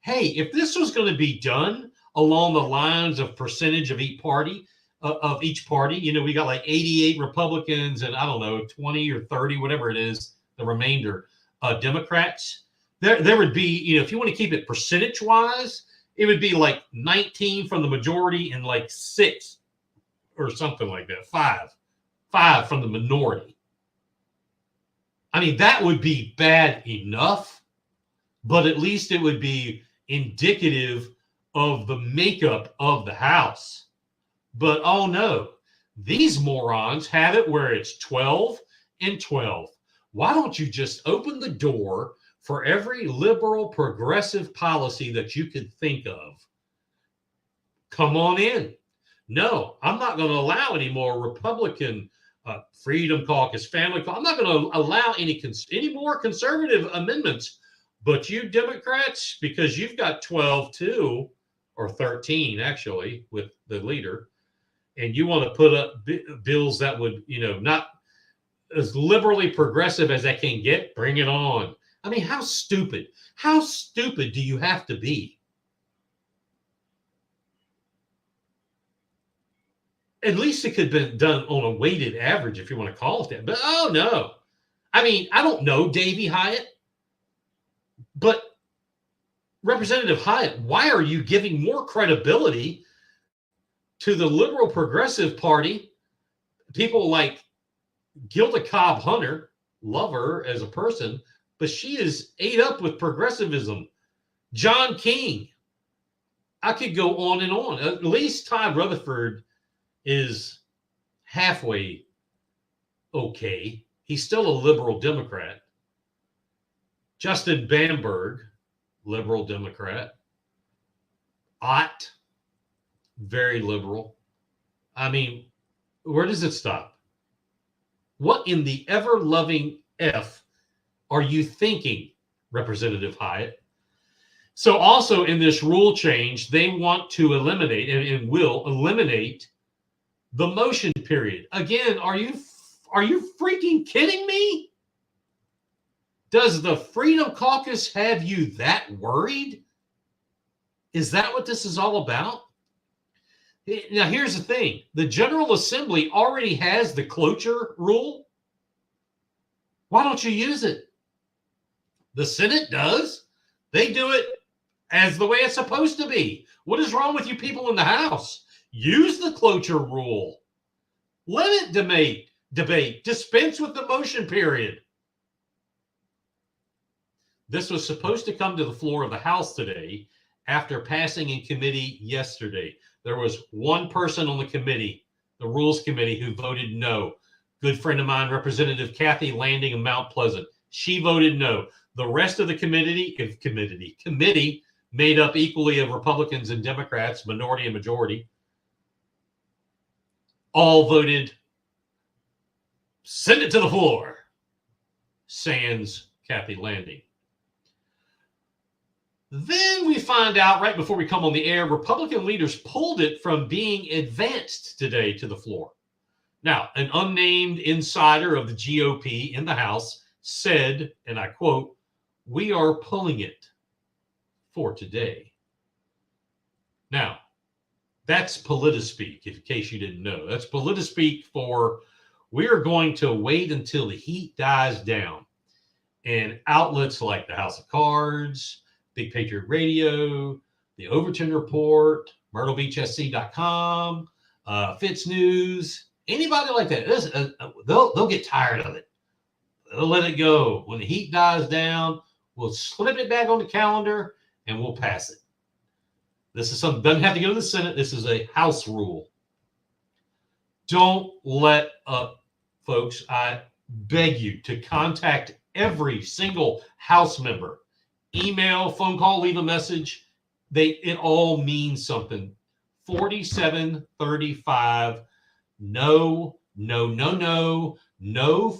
Hey, if this was going to be done along the lines of percentage of each party, we got like 88 Republicans and 20 or 30, whatever it is, the remainder Democrats. There would be, if you want to keep it percentage wise, it would be like 19 from the majority and like 6 or something like that, 5 from the minority. I mean, that would be bad enough, but at least it would be indicative of the makeup of the House. But oh no, these morons have it where it's 12 and 12. Why don't you just open the door for every liberal progressive policy that you could think of? Come on in. No, I'm not going to allow any more Republican Freedom Caucus, Family Caucus. I'm not going to allow any more conservative amendments. But you Democrats, because you've got 12 too, or 13 actually with the leader, and you want to put up bills that would, not as liberally progressive as that can get, bring it on. I mean, how stupid do you have to be? At least it could have been done on a weighted average, if you want to call it that. But oh no. I mean, I don't know Davey Hyatt, but Representative Hyatt, why are you giving more credibility to the liberal progressive party? People like Gilda Cobb Hunter, love her as a person, but she is ate up with progressivism. John King. I could go on and on. At least Todd Rutherford is halfway okay. He's still a liberal Democrat. Justin Bamberg, liberal Democrat. Ott, very liberal. I mean, where does it stop? What in the ever-loving F are you thinking, Representative Hyatt? So also in this rule change, they want to eliminate and will eliminate the motion period. Again, are you freaking kidding me? Does the Freedom Caucus have you that worried? Is that what this is all about? Now, here's the thing. The General Assembly already has the cloture rule. Why don't you use it? The Senate does. They do it as the way it's supposed to be. What is wrong with you people in the House? Use the cloture rule. Limit debate. Dispense with the motion period. This was supposed to come to the floor of the House today after passing in committee yesterday. There was one person on the committee, the Rules Committee, who voted no. Good friend of mine, Representative Kathy Landing of Mount Pleasant. She voted no. The rest of the committee made up equally of Republicans and Democrats, minority and majority, all voted send it to the floor, sans Kathy Landing. Then we find out right before we come on the air, Republican leaders pulled it from being advanced today to the floor. Now, an unnamed insider of the GOP in the House said, and I quote, "We are pulling it for today." Now, that's politispeak, in case you didn't know. That's politispeak for we are going to wait until the heat dies down. And outlets like the House of Cards, Big Patriot Radio, the Overton Report, MyrtleBeachSC.com, Fitz News, anybody like that, they'll get tired of it. They'll let it go. When the heat dies down, we'll slip it back on the calendar and we'll pass it. This is something doesn't have to go to the Senate. This is a House rule. Don't let up, folks. I beg you to contact every single House member. Email, phone call, leave a message. It all means something. 4735. No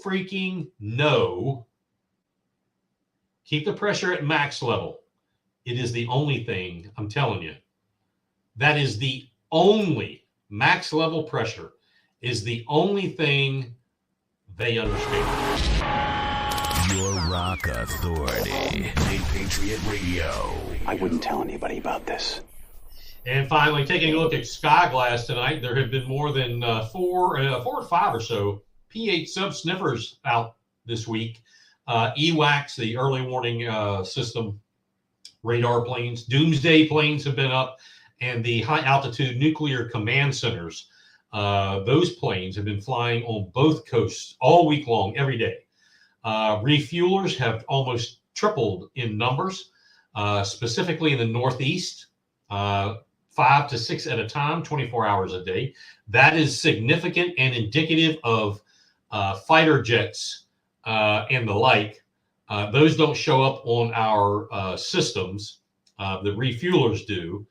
freaking no. Keep the pressure at max level. It is the only thing, I'm telling you. That is the only max level pressure is the only thing they understand. Your Rock Authority. Big Patriot Radio. I wouldn't tell anybody about this. And finally, taking a look at Skyglass tonight, there have been more than 4 or 5 or so P8 sub-sniffers out this week. EWACS, the early warning system, radar planes, doomsday planes have been up, and the high-altitude nuclear command centers, those planes have been flying on both coasts all week long, every day. Refuelers have almost tripled in numbers, specifically in the Northeast, 5 to 6 at a time, 24 hours a day. That is significant and indicative of fighter jets and the like. Those don't show up on our systems. The refuelers do.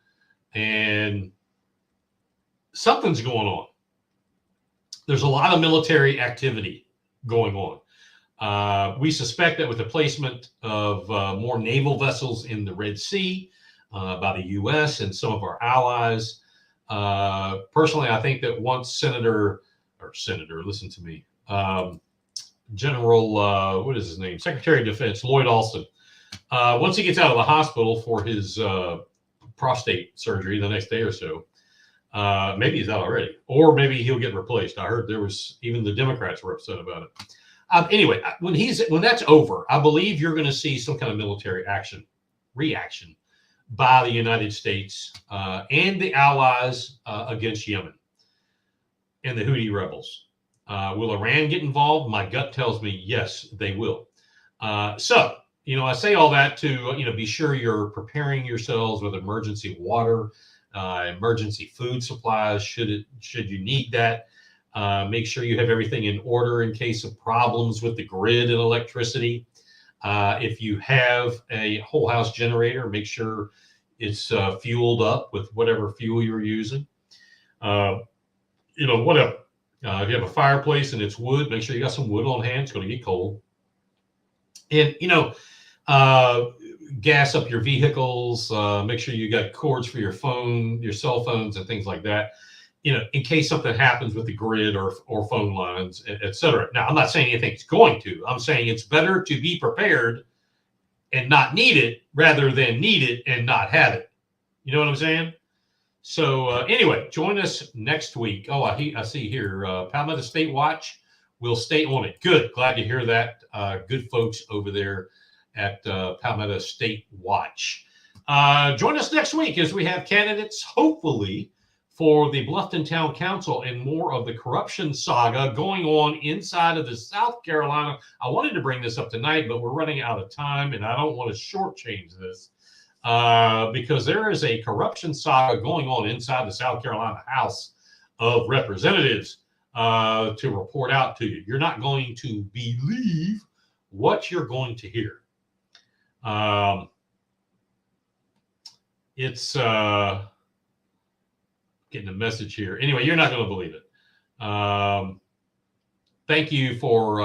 And something's going on. There's a lot of military activity going on. We suspect that with the placement of more naval vessels in the Red Sea by the U.S. and some of our allies, personally, I think that once Senator, listen to me, General, what is his name? Secretary of Defense, Lloyd Austin, once he gets out of the hospital for his prostate surgery the next day or so, maybe he's out already, or maybe he'll get replaced. I heard there was, even the Democrats were upset about it. Anyway, when that's over, I believe you're going to see some kind of military reaction by the United States and the allies against Yemen and the Houthi rebels. Will Iran get involved? My gut tells me yes, they will. So, I say all that to, be sure you're preparing yourselves with emergency water, emergency food supplies, should you need that. Make sure you have everything in order in case of problems with the grid and electricity. If you have a whole house generator, make sure it's fueled up with whatever fuel you're using. Whatever. If you have a fireplace and it's wood, make sure you got some wood on hand. It's going to get cold. And, gas up your vehicles. Make sure you got cords for your phone, your cell phones and things like that. In case something happens with the grid or phone lines, et cetera. Now, I'm not saying anything's going to. I'm saying it's better to be prepared and not need it rather than need it and not have it. You know what I'm saying? So anyway, join us next week. Oh, I see here, Palmetto State Watch. We'll stay on it. Good. Glad to hear that. Good folks over there at Palmetto State Watch. Join us next week as we have candidates, hopefully, for the Bluffton Town Council and more of the corruption saga going on inside of the South Carolina. I wanted to bring this up tonight, but we're running out of time, and I don't want to shortchange this because there is a corruption saga going on inside the South Carolina House of Representatives to report out to you. You're not going to believe what you're going to hear. It's getting a message here. Anyway, you're not going to believe it. Thank you for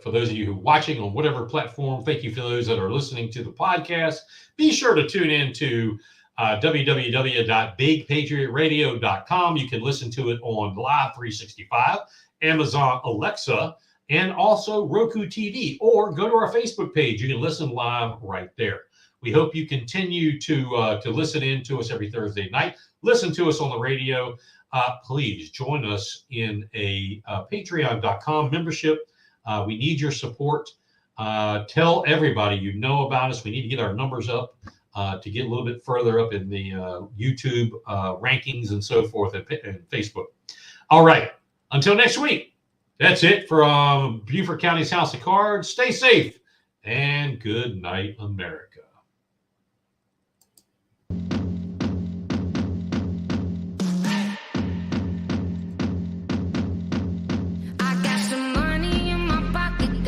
those of you who are watching on whatever platform. Thank you for those that are listening to the podcast. Be sure to tune in to www.bigpatriotradio.com. You can listen to it on Live 365, Amazon Alexa, and also Roku TV, or go to our Facebook page. You can listen live right there. We hope you continue to listen in to us every Thursday night. Listen to us on the radio. Please join us in a patreon.com membership. We need your support. Tell everybody you know about us. We need to get our numbers up to get a little bit further up in the YouTube rankings and so forth and Facebook. All right. Until next week, that's it from Beaufort County's House of Cards. Stay safe and good night, America.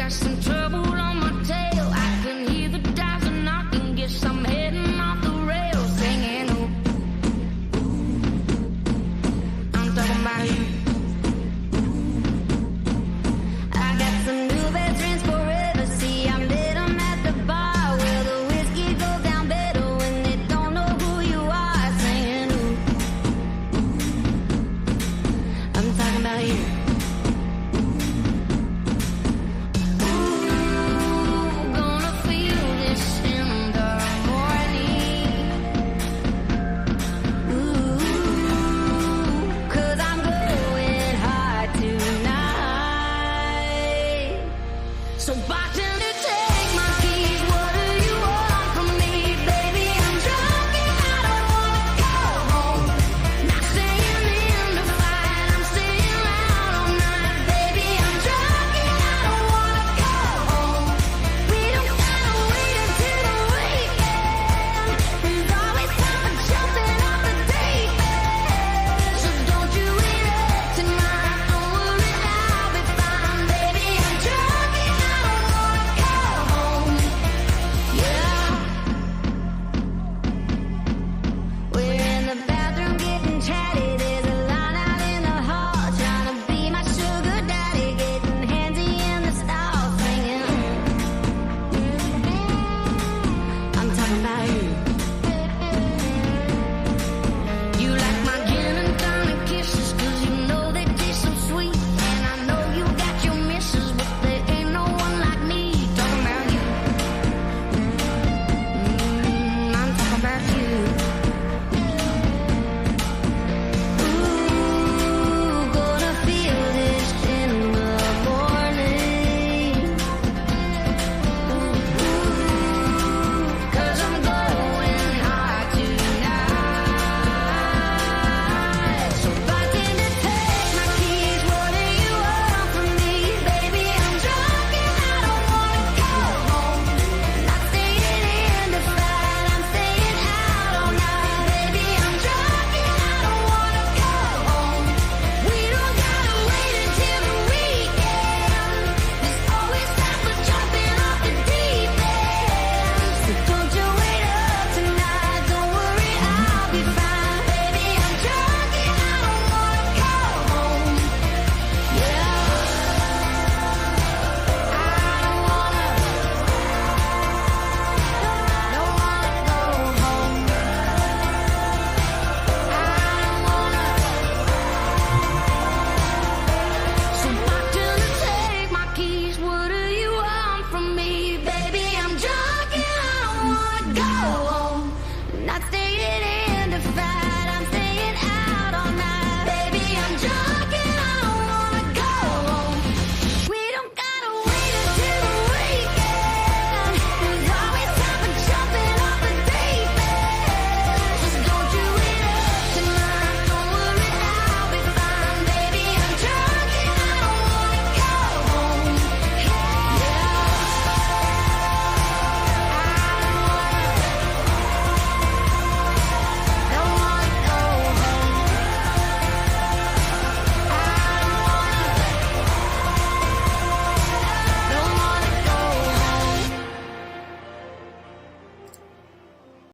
Some trouble on my tail. I can hear the dials and knocking. Guess I'm heading off the rails, singing. Ooh, I'm talking about you. I got some new best friends forever. See, I met them at the bar where the whiskey goes down better when they don't know who you are, singing. Ooh, I'm talking about you. So box